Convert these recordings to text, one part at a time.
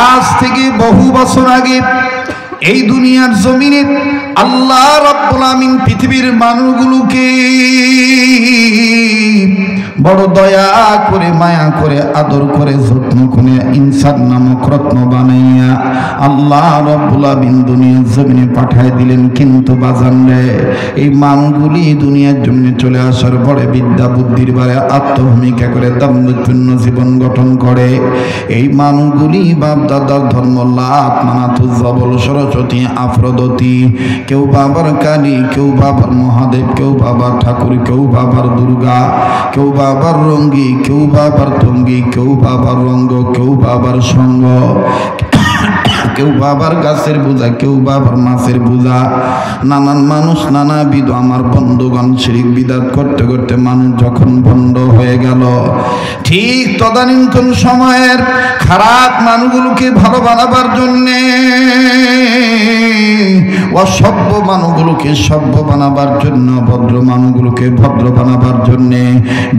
আজ থেকে বহু বছর আগে এই দুনিয়ার জমিনে আল্লাহ রাব্বুল আমিন পৃথিবীর মানুষগুলোকে বড় দয়া করে মায়া করে আদর করে যত্ন করে ইনসান নামক রত্ন বানাইয়া আল্লাহ রাব্বুল আমিন দুনিয়ার জমিনে পাঠায় দিলেন। কিন্তু বাজান রে, এই মানুষগুলি দুনিয়ার জমিনে চলে আসার পরে বিদ্যা বুদ্ধির বারে আত্মভূমিকা করে দাম্ভিকপূর্ণ জীবন গঠন করে। এই মানুষগুলি বাপ দাদার ধর্ম লাত মানাতুল জবল সরস্বতী আফ্রোদতী, কেউ বাবার কালী, কেউ বাবার মহাদেব, কেউ বাবার ঠাকুর, কেউ বাবার দুর্গা, কেউ বাবার রঙ্গি, কেউ বাবার তঙ্গি, কেউ বাবার রঙ্গ, কেউ বাবার সঙ্গ, কেউ বাবার গাছের বোঝা, কেউ বাবার মাছের বোঝা। নানান মানুষ নানাবিধ আমার বন্ধুগণ শিরিক বিদাত করতে করতে মানুষ যখন বন্ধ হয়ে গেল, ঠিক তদানীন্তন সময়ের খারাপ মানুষগুলোকে ভালো বানাবার জন্যে, অসভ্য মানুষগুলোকে সভ্য বানাবার জন্য, ভদ্র মানুষগুলোকে ভদ্র বানাবার জন্যে,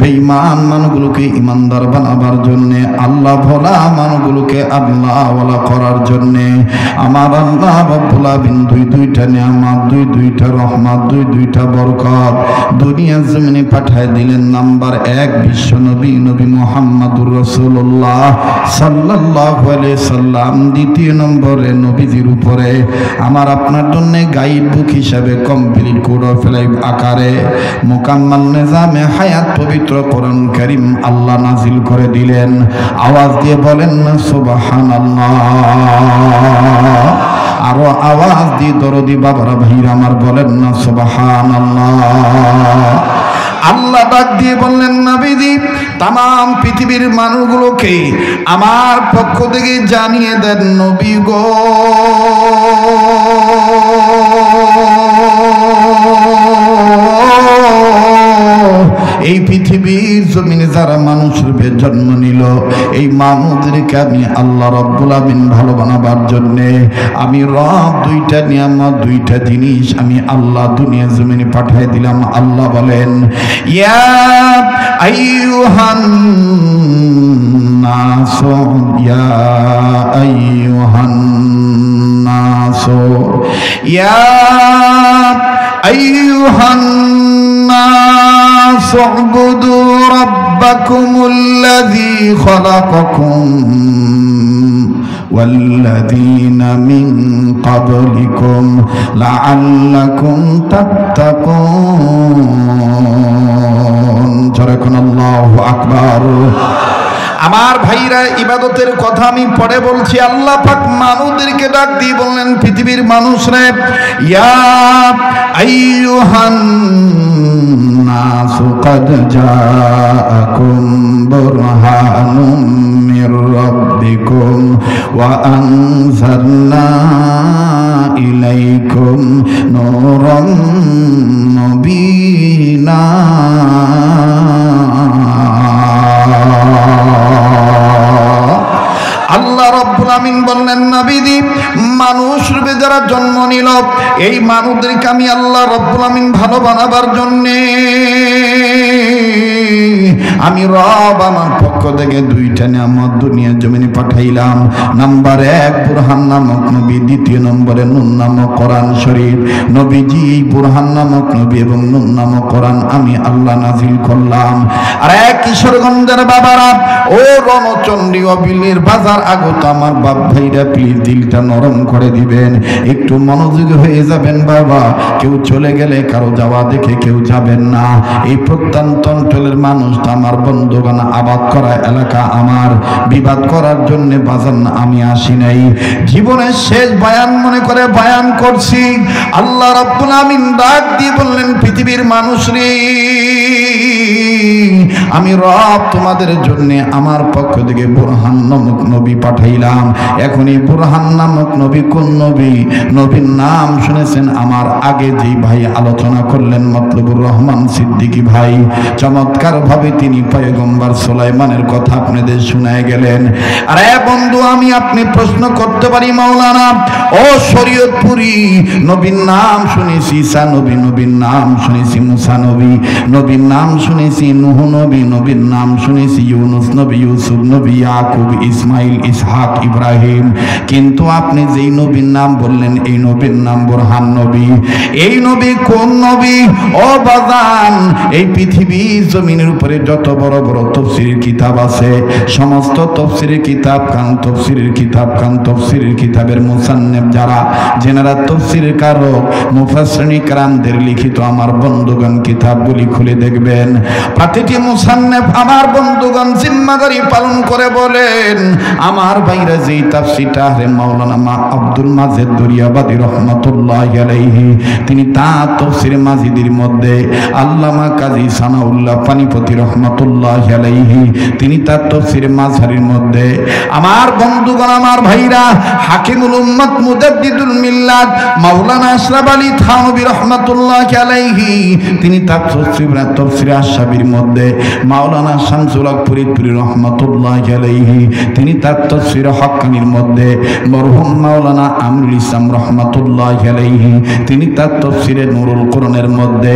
বেঈমান মানুষগুলোকে ইমানদার বানাবার জন্যে, আল্লাহ ভোলা মানুষগুলোকে আল্লাহওয়ালা করার জন্যে আমার আল্লাহ রাব্বুল আমিন দুইটা নিয়ামত, দুইটা রহমত, দুইটা বরকত দুনিয়ার জমিনে পাঠায় দিলেন। নাম্বার 1 বিশ্ব নবী নবী মুহাম্মদুর রাসূলুল্লাহ সাল্লাল্লাহু আলাইহি সাল্লাম। দ্বিতীয় নম্বরে নবীজির উপরে আমার আপনার জন্য গাইড বুক হিসাবে কমপ্লিট কোড অফ লাইফ আকারে মুকাম্মাল নিজামে হায়াত পবিত্র কোরআন কারীম আল্লাহ নাজিল করে দিলেন। আওয়াজ দিয়ে বলেন না সুবহানাল্লাহ। আরো আওয়াজ দিয়ে দরদি বাবারা ভাইরা আমার বলেন না সুবহানাল্লাহ। আল্লাহ ডাক দিয়ে বললেন, নবীজি তামাম পৃথিবীর মানুষগুলোকে আমার পক্ষ থেকে জানিয়ে দেন, নবী গো এই পৃথিবীর জমিনে যারা মানুষের জন্ম নিল, এই মানুষদেরকে আমি আল্লাহ রাব্বুল আমিন ভালো বানাবার জন্যে আমি রব দুইটা নিয়ামত, দুইটা জিনিস আমি আল্লাহ দুনিয়া জমিনে পাঠিয়ে দিলাম। আল্লাহ বলেন, ইয়া আইয়ুহান নাস, ইয়া আইয়ুহান নাস, ইয়া আইয়ুহান নাস উবুদু রাব্বাকুমুল্লাযী খালাকাকুম والذين من قبلكم لعلكم تتقون। جزاكم الله أكبر। আমার ভাইরা, ইবাদতের কথা আমি পরে বলছি। আল্লাহ পাক মানুষদেরকে ডাক দিয়ে বললেন, পৃথিবীর মানুষরা, ইয়া আইয়ুহান নাসু ক্বাদ জাআকুম বুরহানুম মির রাব্বিকুম ওয়া আনজালনা ইলাইকুম নূরান মুবিনা। আল্লাহ রাব্বুল আমিন বললেন, নবীজি মানুষ রূপে যারা জন্ম নিল, এই মানুষদেরকে আমি আল্লাহ রাব্বুল আমিন ভালো বানাবার জন্যে আমি রব আমার পক্ষ থেকে দুইটা নিয়ামত দুনিয়ার জমিনে পাঠাইলাম। নাম্বার 1 বুরহান নামক নবী, দ্বিতীয় নম্বরে নুন নামক কোরআন শরীফ। নবীজি এই বুরহান নামক নবী এবং নুন নামক কোরআন আমি আল্লাহ নাজিল করলাম। আর এক কিশোরগঞ্জের বাবারা, ও রণচণ্ডী অবিলের বাজার আগত আমার বাপ ভাইরা, প্লিজ দিলটা নরম করে দিবেন, একটু মনোযোগী হয়ে যাবেন বাবা। কেউ চলে গেলে কারো যাওয়া দেখে কেউ যাবেন না। এই প্রত্যন্ত অঞ্চলের মানুষ আমার বন্ধুগণ, আবাদ করা এলাকা আমার, বিবাদ করার জন্য বাজান আমি আসি নাই। জীবনের শেষ বয়ান মনে করে বয়ান করছি। আল্লাহ রাব্বুল আমিন ডাক দিয়ে বললেন, পৃথিবীর মানুষ রে, আমি রব তোমাদের জন্য আমার পক্ষ থেকে বুরহান নামক নবী পাঠাইলাম। এখন এই বুরহান নামক নবী কোন নবী? নবীর নাম শুনেছেন আমার আগে যেই ভাই আলোচনা করলেন, মতলবুর রহমান সিদ্দিকী ভাই, চমৎকার ভাবে তিনি পয়গম্বর সুলাইমানের কথা আপনাদের শোনায় গেলেন। আরে বন্ধু, আমি আপনি প্রশ্ন করতে পারি, মাওলানা ও শরীয়তপুরি, নবীর নাম শুনেছি ঈসা নবী, নবীর নাম শুনেছি মুসা নবী, নবীর নাম শুনেছি নূহ নবী, নবী নবীর নাম শুনেছি, ইউনুস নবী, ইউসুফ নবী, ইয়াকুব, ইসমাইল, ইসহাক, ইব্রাহিম, কিন্তু আপনি যেই নবীর নাম বললেন এই নবীর নাম বুরহান নবী। এই নবী কোন নবী? ও বাজান, এই পৃথিবী জমিনের উপরে যত বড় বড় তাফসীরের কিতাব আছে, সমস্ত তাফসীরের কিতাব কান, তাফসীরের কিতাব কান, তাফসীরের কিতাবের মুসান্নিফ যারা, যেনারা তাফসীরের কারক, মুফাসসিরিন کرامদের লিখিত আমার বন্ধুগণ কিতাবগুলি খুলে দেখবেন, প্রতিটি মুসান্নিফ আমার বন্ধুগণ জিম্মাদারি পালন করে বলেন, আমার ভাইরা যেই তাফসীরটা মাওলানা আব্দুল মাজেদ দরিয়াবাদী রহমাতুল্লাহি আলাইহি তিনি তার তাফসীর মাজিদির মধ্যে, আল্লামা কাজী সানাউল্লাহ পানিপতি রহমাতুল্লাহি আলাইহি তিনি তার তাফসীর মাযহারির মধ্যে, আমার বন্ধুগণ আমার ভাইরা হাকিমুল উম্মাত মুজাদ্দিদুল মিল্লাত মাওলানা আশরাফ আলী থানভী রহমাতুল্লাহি আলাইহি তিনি তার তাফসীর আশ-শাবির মধ্যে, মাওলানা শামসুল হক ফরিদপুরি রহমাতুল্লাহি আলাইহি তিনি তার তাফসীর হাক্কানির মধ্যে, মরহুম মাওলানা আমরুল ইসলাম রহমাতুল্লাহি আলাইহি তিনি তার তাফসীরে নূরুল কোরআনের মধ্যে,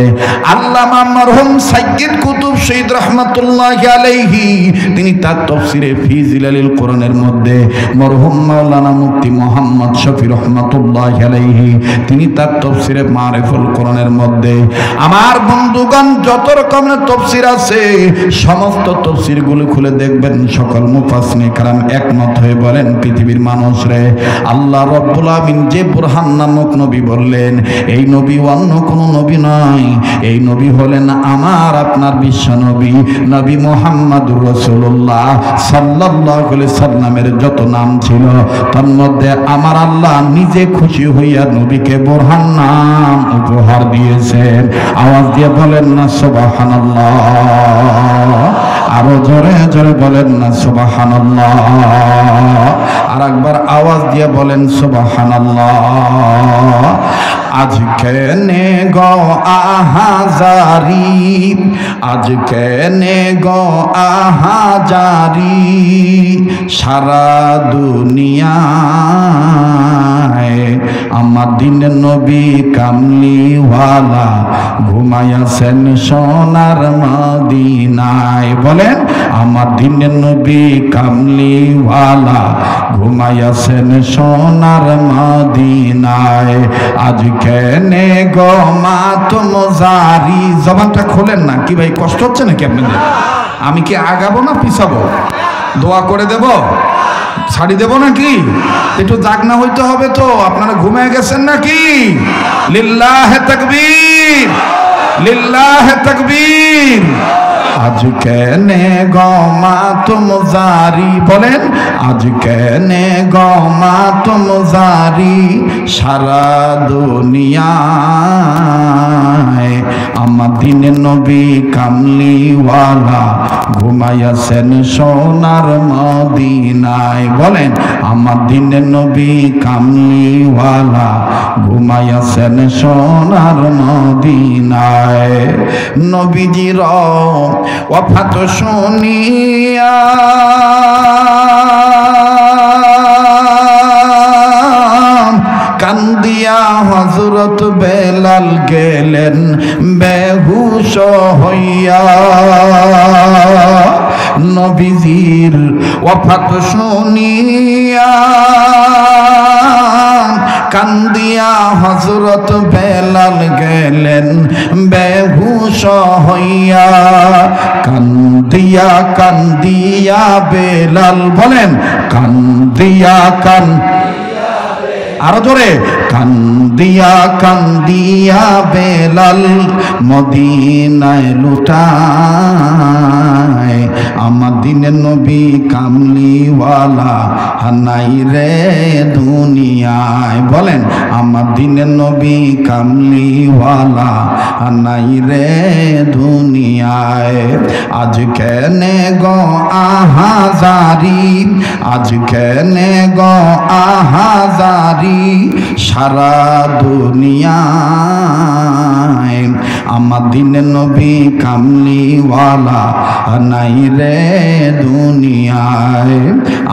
আল্লামা মরহুম সাইয়্যিদ কুতুব শহীদ রহমাতুল্লাহি আলাইহি তিনি তার তাফসীরে ফি জিলালিল কোরআনের মধ্যে, মরহুম মাওলানা মুফতি মুহাম্মদ শফি রহমাতুল্লাহি আলাইহি তিনি তার তাফসীরে মারিফুল কোরআনের মধ্যে, আমার বন্ধুগণ যত রকমের তাফসীর আছে সমস্ত তাফসীরগুলো খুলে দেখবেন, সকল মুফাসসিরিন کرام একমত হয়ে বলেন পৃথিবীর মানুষ রে, আল্লাহ রব্বুল আমিন যে বুরহান নামক নবী বললেন এই নবী অন্য কোনো নবী নয়, এই নবী হলেন আমার আপনার বিশ্ব নবী, নবী মুহাম্মদুর রাসূলুল্লাহ সাল্লাল্লাহু আলাইহি সাল্লামের যত নাম ছিল তার মধ্যে আমার আল্লাহ নিজে খুশি হইয়া নবীকে বুরহান নাম উপহার দিয়েছেন। আওয়াজ দিয়ে বলেন না সুবহানাল্লাহ, আরো জোরে জোরে বলেন না সুবহানাল্লাহ, আর একবার আওয়াজ দিয়ে বলেন সুবহানাল্লাহ। আজকে নে গো আহাজারি, আজকে নে গো আহাজারি, সারা দুনিয়ায় আমার দিনের নবী কামলিওয়ালা ঘুমাইয়াছেন সোনার মদিনায়। বলেন আমার দিনের নবী কামলিওয়ালা ঘুমাইয়াছেন সোনার মদিনায়। আজকে নে গো মাতুম জারি, জবানটা খোলেন না কি ভাই, কষ্ট হচ্ছে নাকি আপনাদের? আমি কি আগাবো না পিছাবো? দোয়া করে দেব, ছাড়ি দেব নাকি? একটু জাগনা হইতে হবে তো, আপনারা ঘুমিয়ে গেছেন নাকি? লিল্লাহে তাকবীর, লিল্লাহে তাকবীর। আজকে নে গো মাতুম জারি, বলেন আজকে নে গো মাতুম জারি, সারা দুনিয়ায় আমার দিনের নবী কামলিওয়ালা ঘুমাইয়াছেন সোনার মদিনায়। বলেন আমার দিনের নবী কামলিওয়ালা ঘুমাইয়াছেন সোনার মদিনায়। নবীজির ওয়াফাত শুনিয়া কান্দিয়া হযরত বেলাল গেলেন বেহুশ হইয়া। নবীজির ওয়াফাত শুনিয়া কান্দিয়া হযরত বেলাল গেলেন বেহুশ হইয়া। কান্দিয়া কান্দিয়া বেলাল, বলেন কান্দিয়া আরো জোরে, কান্দিয়া কান্দিয়া বেলাল মদিনায় লুটায়। আমার দিনের নবী কামলিওয়ালা নাই রে দুনিয়ায়। বলেন আমার দিনের নবী কামলিওয়ালা নাই রে দুনিয়ায়। আজকে নে গো আহাজারি, আজকে নে গো আহাজারি, সারা দুনিয়ায় আমার দিনের নবী কামলিওয়ালা নাই রে দুনিয়ায়।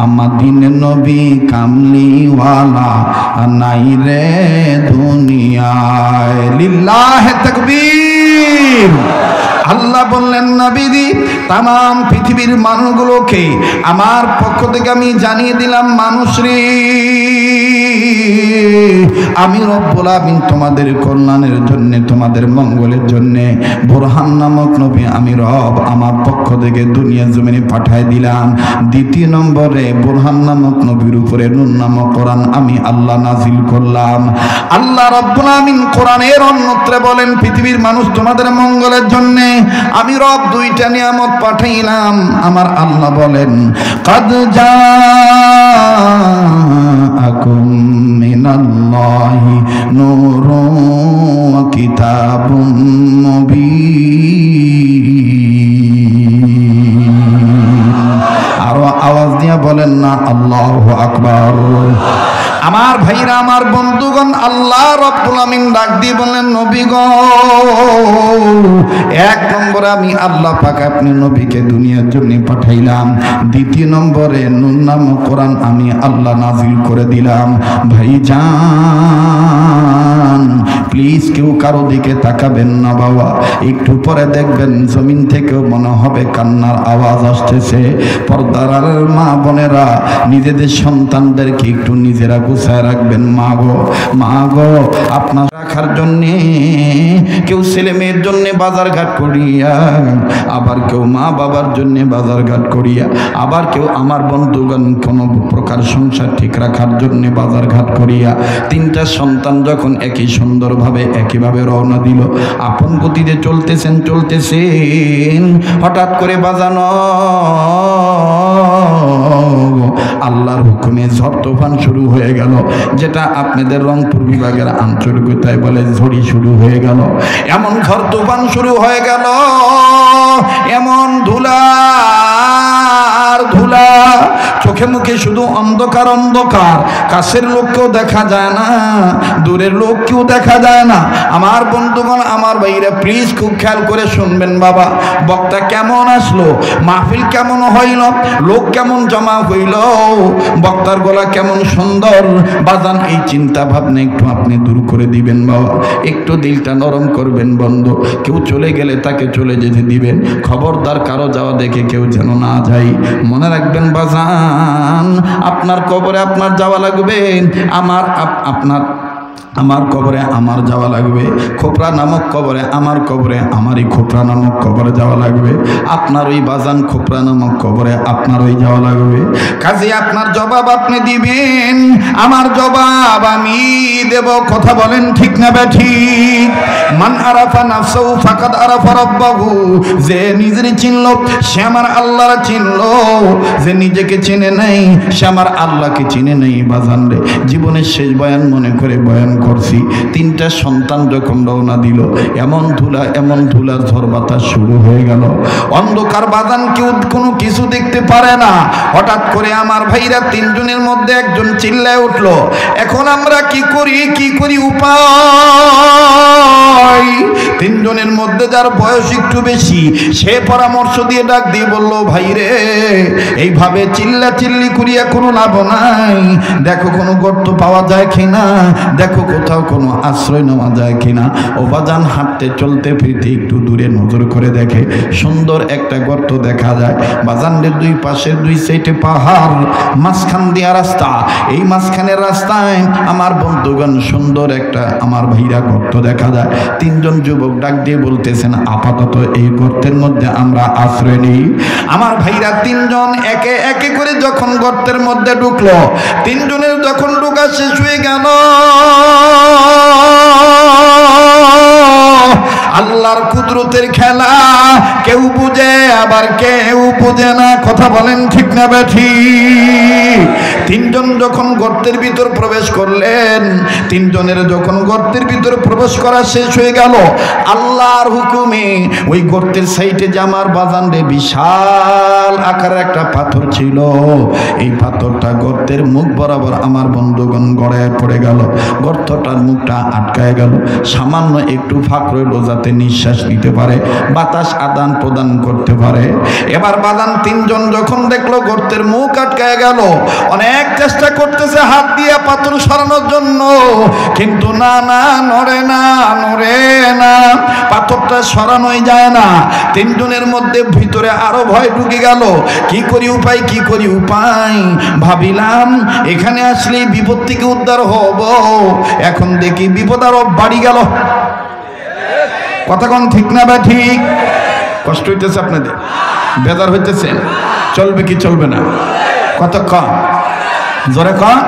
আমার দিনের নবী কামলিওয়ালা নাই রে দুনিয়ায়। লিল্লাহে তাকবীর, আল্লাহ বললেন নবীজি তামাম পৃথিবীর মানুষগুলোকে আমার পক্ষ থেকে আমি জানিয়ে দিলাম, মানুষ রে আমি রব্বুল আমিন তোমাদের কল্যাণের জন্য, তোমাদের মঙ্গলের জন্য বুরহান নামক নবী আমি রব আমার পক্ষ থেকে দুনিয়া জমিনে পাঠায় দিলাম। দ্বিতীয় নম্বরে বুরহান নামক নবীর উপরে নূর নামক কোরআন আমি আল্লাহ নাজিল করলাম। আল্লাহ রব্বুল আমিন কোরআনের অন্যত্রে বলেন পৃথিবীর মানুষ তোমাদের মঙ্গলের জন্য আমি রব দুইটা নিয়ামত পাঠাইলাম। আমার আল্লাহ বলেন কাদ জাআকুম মিনাল্লাহি নূরুন ওয়া কিতাবুম মুবিন। আরো আওয়াজ দিয়ে বলেন না আল্লাহু আকবার। আমার ভাইরা, আমার বন্ধুগণ, আল্লাহ রাব্বুল আমিন ডাক দিয়ে বলেন নবী গো, এক নম্বরে আমি আল্লাহ পাক আপনি নবীকে দুনিয়ার জন্য পাঠাইলাম। দ্বিতীয় নম্বরে নূর নামক কোরআন আমি আল্লাহ নাজিল করে দিলাম। ভাইজান প্লিজ কেউ কারো দিকে তাকাবেন না বাবা, একটু পরে দেখবেন জমিন থেকেও মনে হবে কান্নার আওয়াজ আসতেছে। পর্দার মা বোনেরা নিজেদের সন্তানদেরকে একটু নিজেরা গুছায় রাখবেন। মা গো আপনার রাখার জন্যে কেউ ছেলে মেয়ের জন্য বাজার ঘাট করিয়া, আবার কেউ মা বাবার জন্য বাজার ঘাট করিয়া, আবার কেউ আমার বন্ধুগণ কোনো প্রকার সংসার ঠিক রাখার জন্য বাজার ঘাট করিয়া, তিনটা সন্তান যখন একই সুন্দরভাবে একইভাবে রওনা দিল, আপন গতিতে চলতেছেন হঠাৎ করে বাজানো আল্লাহর হুকুমে ঝড় তুফান শুরু হয়ে গেল, যেটা আপনাদের রংপুর বিভাগের আঞ্চলিকতায় বলে ঝড়ি শুরু হয়ে গেল। এমন ঝড় তুফান শুরু হয়ে গেল, এমন ধুলা চোখে মুখে শুধু অন্ধকার অন্ধকার, কাছের লোককেও দেখা যায় না, দূরের লোককেও দেখা যায় না। আমার বন্ধুগণ, আমার ভাইরা প্লিজ খুব খেয়াল করে শুনবেন বাবা, বক্তা কেমন আসলো, মাহফিল কেমন হইল, লোক কেমন জমা হইল, বক্তার গলা কেমন সুন্দর বাজান, এই চিন্তা ভাবনা একটু আপনি দূর করে দিবেন বাবা, একটু দিলটা নরম করবেন বন্ধু। কেউ চলে গেলে তাকে চলে যেতে দিবেন, খবরদার কারো যাওয়া দেখে কেউ যেন না যায়। মনে রাখবেন বাজান, আপনার কবরে আপনার যাওয়া লাগবে, আমার কবরে আমার যাওয়া লাগবে, খোপরা নামক কবরে আমারই খোপরা নামক কবরে যাওয়া লাগবে, আপনার ওই বাজান খোপরা নামক কবরে আপনার ওই যাওয়া লাগবে। কাজে আপনার জবাব আপনি দিবেন, আমার জবাব আমি দেব। কথা বলেন ঠিক না বেঠিক? মান আরাফা নাফসাহু ফাকাদ আরাফা রাব্বাহু, যে নিজের চিনল সে আমার আল্লাহর চিনল, যে নিজেকে চিনে নাই সে আমার আল্লাহকে চিনে নাই। বাজান রে, জীবনের শেষ বয়ান মনে করে বয়ান করছি। তিনটা সন্তান যখন রওনা দিল, এমন ধুলা ঝড় বাতাস শুরু হয়ে গেল, অন্ধকার বাজান, কেউ কোনো কিছু দেখতে পারে না। হঠাৎ করে আমার ভাইরা তিনজনের মধ্যে একজন চিল্লায় উঠলো, এখন আমরা কি করি উপায়? তিনজনের মধ্যে যার বয়স একটু বেশি, সে পরামর্শ দিয়ে ডাক দিয়ে বলল, ভাইরে এইভাবে চিল্লাচিল্লি করিয়া কোনো লাভ নাই, দেখো কোনো গর্ত পাওয়া যায় কিনা, দেখো কোথাও কোনো আশ্রয় নেওয়া যায় কিনা। ও বাজান হাঁটতে চলতে ফিরতে একটু দূরে নজর করে দেখে সুন্দর একটা গর্ত দেখা যায়। বাজানের দুই পাশে দুই সাইডে পাহাড়, মাঝখান দিয়া রাস্তা। এই মাঝখানের রাস্তায় আমার বন্ধুগণ সুন্দর একটা আমার ভাইরা গর্ত দেখা যায়। তিনজন যুবক ডাক দিয়ে বলতেছেন, আপাতত এই গর্তের মধ্যে আমরা আশ্রয় নেই। আমার ভাইরা তিনজন একে একে করে যখন গর্তের মধ্যে ঢুকলো, তিনজনের যখন ঢোকা শেষ হয়ে গেল, আল্লাহর কুদরতের খেলা কেউ বুঝে আবার কেউ বুঝে না। কথা বলেন ঠিক না বেঠিক? তিনজন যখন গর্তের ভিতর প্রবেশ করলেন, তিনজনের যখন গর্তের ভিতর প্রবেশ করা শেষ হয়ে গেল, আল্লাহর হুকুমে ওই গর্তের সাইডে যে আমার বাজান রে বিশাল আকারের একটা পাথর ছিল, এই পাথরটা গর্তের মুখ বরাবর আমার বন্ধুগণ গড়ায় পড়ে গেল, গর্তটার মুখটা আটকায় গেল, সামান্য একটু ফাঁক রইল যাতে নিঃশ্বাস নিতে পারে, বাতাস আদান প্রদান করতে পারে। এবার বাজান তিনজন যখন দেখলো গর্তের মুখ আটকায় গেল, অনেক অনেক চেষ্টা করতেছে হাত দিয়ে পাথর সরানোর জন্য, কিন্তু না না, নড়ে না, নড়ে না, পাথরটা সরানোই যায় না। তিনজনের মধ্যে ভিতরে আরো ভয় ঢুকে গেল। কি করি উপায়, কি করি উপায়, ভাবিলাম এখানে আসলে বিপদ থেকে উদ্ধার হব। এখন দেখি বিপদ আরো বাড়ি গেল। কথা কোন ঠিক না বা ঠিক? কষ্ট হইতেছে আপনাদের, বেজার হইতেছেন, চলবে কি চলবে না? কতক্ষণ জোরে কন।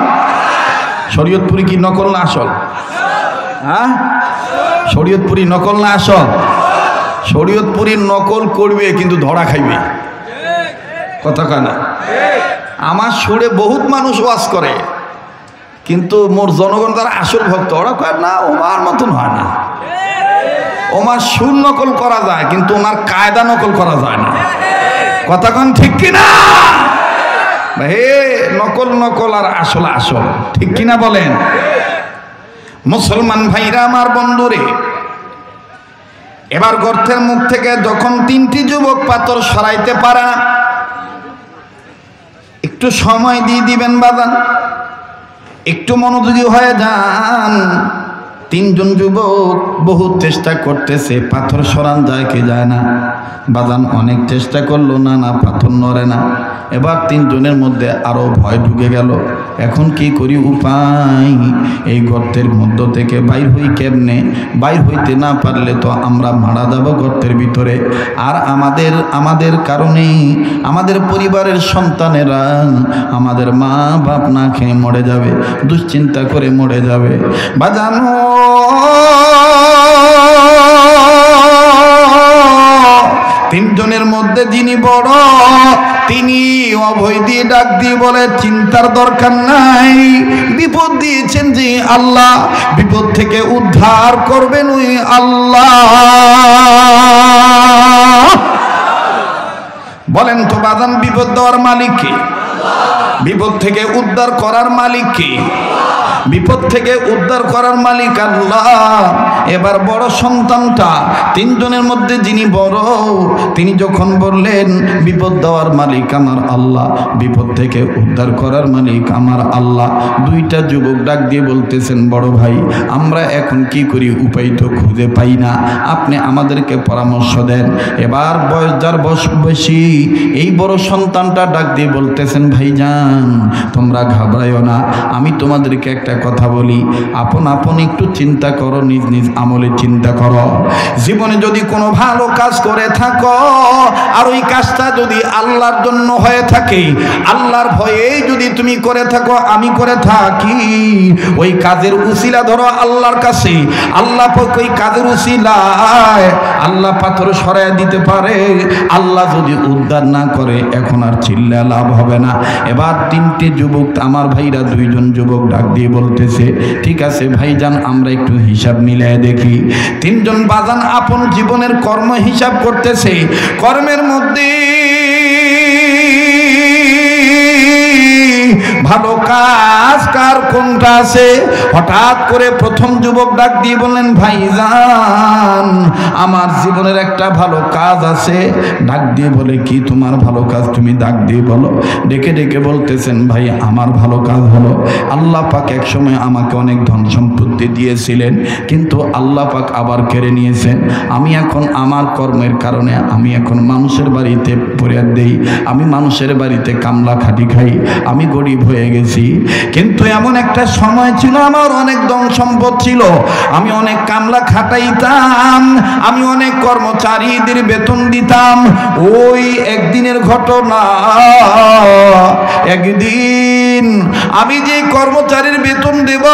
শরীয়তপুরি কি নকল না আসল? হ্যাঁ, শরীয়তপুরি নকল না আসল? শরীয়তপুরি নকল করবে কিন্তু ধরা খাইবে। কথা কানা। আমার সুরে বহুত মানুষ ওয়াজ করে, কিন্তু মোর জনগণ তারা আসল ভক্ত। ওরা কয় না, ওমার মতন হয় না। ওমার সুর নকল করা যায়, কিন্তু ওনার কায়দা নকল করা যায় না। কথা কন ঠিক কিনা? হে, নকল নকল আর আসল আসল, ঠিক কিনা বলেন? মুসলমান ভাইরা আমার, বন্ধুরে, এবার গর্তের মুখ থেকে যখন তিনটি যুবক পাথর সরাইতে পারে না, একটু সময় দিয়ে দিবেন বাজান, একটু মনোযোগী হয়ে যান। তিনজন যুবক বহুত চেষ্টা করতেছে, পাথর সরান যায় কি যায় না। বাজান অনেক চেষ্টা করলো, না না, পাথর নড়ে না। এবার তিনজনের মধ্যে আরো ভয় ঢুকে গেল। এখন কি করি উপায়, এই গর্তের মধ্য থেকে বাইর হই কেমনে? বাইর হইতে না পারলে তো আমরা মারা যাব গর্তের ভিতরে। আর আমাদের কারণে আমাদের পরিবারের সন্তানেরা, আমাদের মা বাপ না খেয়ে মরে যাবে, দুশ্চিন্তা করে মরে যাবে। বাজানো তিনজনের মধ্যে যিনি বড়, তিনি অভয় দিয়ে ডাক দিয়ে বলে, চিন্তার দরকার নাই, বিপদ দিয়েছেন যে আল্লাহ, বিপদ থেকে উদ্ধার করবেন ওই আল্লাহ। বলেন তো বাজান, বিপদ দেওয়ার মালিক কে? বিপদ থেকে উদ্ধার করার মালিক কে? বিপদ থেকে উদ্ধার করার মালিক আল্লাহ। এবার বড় সন্তানটা, তিনজনের মধ্যে যিনি বড়, তিনি যখন বললেন বিপদ দেওয়ার মালিক আমার আল্লাহ, বিপদ থেকে উদ্ধার করার মালিক আমার আল্লাহ, দুইটা যুবক ডাক দিয়ে বলতেছেন, বড় ভাই, আমরা এখন কি করি, উপায় তো খুঁজে পাই না, আপনি আমাদেরকে পরামর্শ দেন। এবার যার বয়স বেশি, এই বড় সন্তানটা ডাক দিয়ে বলতেছেন, ভাইজান তোমরা ঘাবড়াইও না, আমি তোমাদেরকে একটা কথা বলি, আপন আপন একটু চিন্তা করো, নিজ নিজ আমলে চিন্তা করো। জীবনে যদি কোনো ভালো কাজ করে থাকো, আর ওই কাজটা যদি আল্লাহর জন্য হয়ে থাকে, আল্লাহর ভয়ে যদি তুমি করে থাকো, আমি করে থাকি, ওই কাজের উসিলা ধরো আল্লাহর কাছে। আল্লাহ ওই কাজের উসিলায় আল্লাহ পাথর সরায় দিতে পারে। আল্লাহ যদি উদ্ধার না করে, এখন আর চিল্লা লাভ হবে না। এবার তিনটে যুবক, আমার ভাইরা দুইজন যুবক ডাক দিয়ে বলতেছে, ঠিক আছে ভাইজান, আমরা একটু হিসাব মিলাই দেখি। তিনজন বাজান আপন জীবনের কর্ম হিসাব করতেছে। কর্মের মধ্যে ভালো কাজ কার কোনটা আছে? হঠাৎ করে প্রথম যুবক ডাক দিয়ে বললেন, ভাইজান আমার জীবনের একটা ভালো কাজ আছে। ডাক দিয়ে বলে, কি তোমার ভালো কাজ? তুমি ডাক দিয়ে বলো। ডেকে ডেকে বলতেছেন, ভাই আমার ভালো কাজ হলো, আল্লাহ পাক এক সময় আমাকে অনেক ধন সম্পত্তি দিয়েছিলেন, কিন্তু আল্লাহ পাক আবার কেড়ে নিয়েছেন। আমি এখন আমার কর্মের কারণে আমি এখন মানুষের বাড়িতে পরিয়াদ দেই, আমি মানুষের বাড়িতে কামলা খাটি খাই, আমি গরিব হয়ে গেছি। কিন্তু এমন একটা সময় ছিল, আমার অনেক ধন সম্পদ ছিল, আমি অনেক কামলা খাটাইতাম, আমি অনেক কর্মচারীদের বেতন দিতাম। ওই একদিনের ঘটনা, একদিন আমি যে কর্মচারীর বেতন দেব,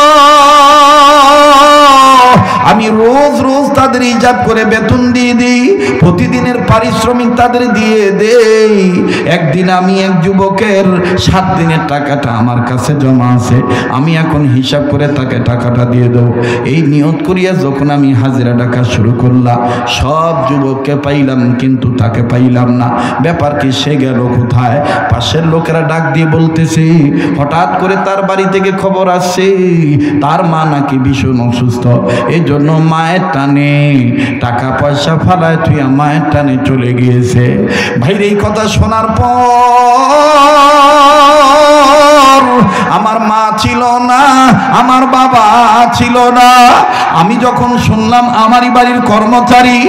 আমি রোজ রোজ তাদের হিসাব করে বেতন দিয়ে দিই, প্রতিদিনের পারিশ্রমিক তাদের দিয়ে দেই। একদিন আমি এক যুবকের 7 দিনের টাকাটা আমার কাছে জমা আছে, আমি এখন হিসাব করে তাকে টাকাটা দিয়ে দেবো। এই নিয়ত করিয়া যখন আমি হাজিরা টাকা শুরু করলাম, সব যুবককে পাইলাম, কিন্তু তাকে পাইলাম না। ব্যাপার কি, সে গেল কোথায়? পাশের লোকেরা ডাক দিয়ে বলতেছে, হঠাৎ করে তার বাড়ি থেকে খবর আসছে তার মা নাকি ভীষণ অসুস্থ, এই জন্য মায়ের টানে টাকা পয়সা ফালায় তুই মায়ের টানে চলে গিয়েছে। ভাইরে এই কথা শোনার পর আমার মা ছিল না, আমার বাবা ছিল না। আমি যখন শুনলাম আমারই বাড়ির কর্মচারী,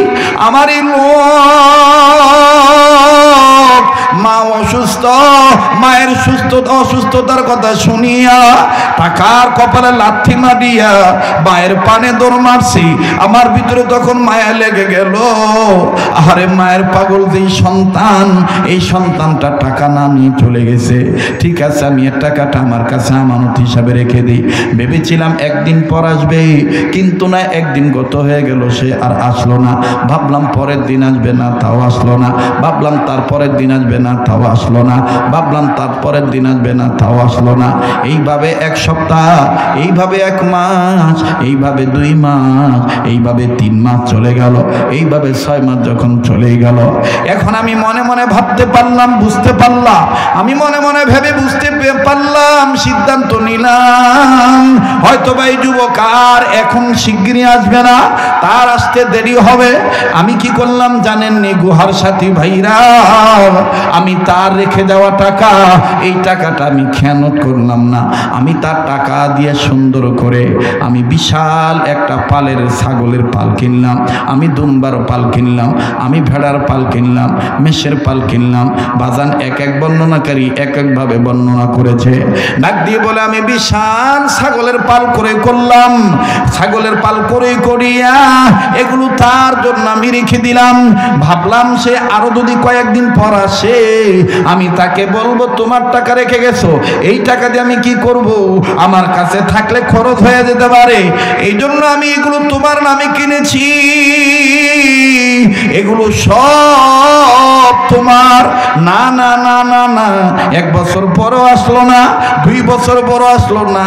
আমারই লোক মা অসুস্থ, মায়ের অসুস্থতার কথা শুনিয়া টাকার কপালে লাথি মারিয়া মায়ের পানে দৌড় মারছি। আমার ভিতরে তখন মায়া লেগে গেল, আরে মায়ের পাগল যেই সন্তান, এই সন্তানটা টাকা না নিয়ে চলে গেছে। ঠিক আছে, আমি এর টাকাটা আমার কাছে আমানত হিসাবে রেখে দিই। ভেবেছিলাম একদিন পর আসবে, কিন্তু না, একদিন গত হয়ে গেল, সে আর আসলো না। ভাবলাম পরের দিন আসবে না, তাও আসলো না। ভাবলাম তারপরের দিন আসবে না, তাও আসলো না। ভাবলাম তারপরের দিন আসবে না, তাও আসলো না। এইভাবে এক সপ্তাহ, এইভাবে এক মাস, এইভাবে 2 মাস, এইভাবে 3 মাস চলে গেল। এইভাবে 6 মাস যখন চলে গেল, এখন আমি মনে মনে ভাবতে পারলাম, বুঝতে পারলাম, আমি মনে মনে ভেবে বুঝতে পারলাম, সিদ্ধান্ত নিলাম হয়তো বা এই যুবক আর এখন শিগগিরই আসবে না, তার আসতে দেরি হবে। আমি কি করলাম জানেননি গুহার সাথী ভাইরা, আমি তার রেখে দেওয়া টাকা, এই টাকাটা আমি খেয়ানত করলাম না। আমি তার টাকা দিয়ে সুন্দর করে আমি বিশাল একটা পালের ছাগলের পাল কিনলাম, আমি দুম্বার পাল কিনলাম, আমি ভেড়ার পাল কিনলাম, মেষের পাল কিনলাম। বাজান এক এক বর্ণনাকারী এক একভাবে বর্ণনা করেছে। ডাক দিয়ে বলে আমি বিশাল ছাগলের পাল করে করলাম, ছাগলের পাল করে করিয়া এগুলো তার জন্য আমি রেখে দিলাম। ভাবলাম সে আরো যদি কয়েকদিন পর আসে, আমি তাকে বলবো তোমার টাকা রেখে গেছো, এই টাকা দিয়ে আমি কি করব, আমার কাছে থাকলে খরচ হয়ে যেতে পারে, এই জন্য আমি এগুলো তোমার নামে কিনেছি, এগুলো সব তোমার। না না না না না, 1 বছর পরও আসলো না, 2 বছর পরও আসলো না,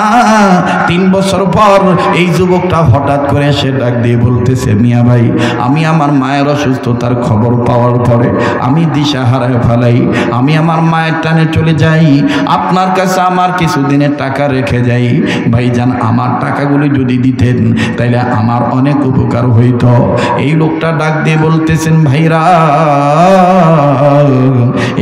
3 বছর পর এই যুবকটা হঠাৎ করে সে ডাক দিয়ে বলতেছে, মিয়া ভাই, আমি আমার মায়ের অসুস্থতার খবর পাওয়ার পরে আমি দিশা হারায় ফেলাই, আমি আমার মায়ের টানে চলে যাই, আপনার কাছে আমার কিছুদিনের টাকা রেখে যাই। ভাইজান, আমার টাকাগুলি যদি দিতেন তাইলে আমার অনেক উপকার হইতো। এই লোকটা ডাক দিয়ে বলতেছেন, ভাইরা,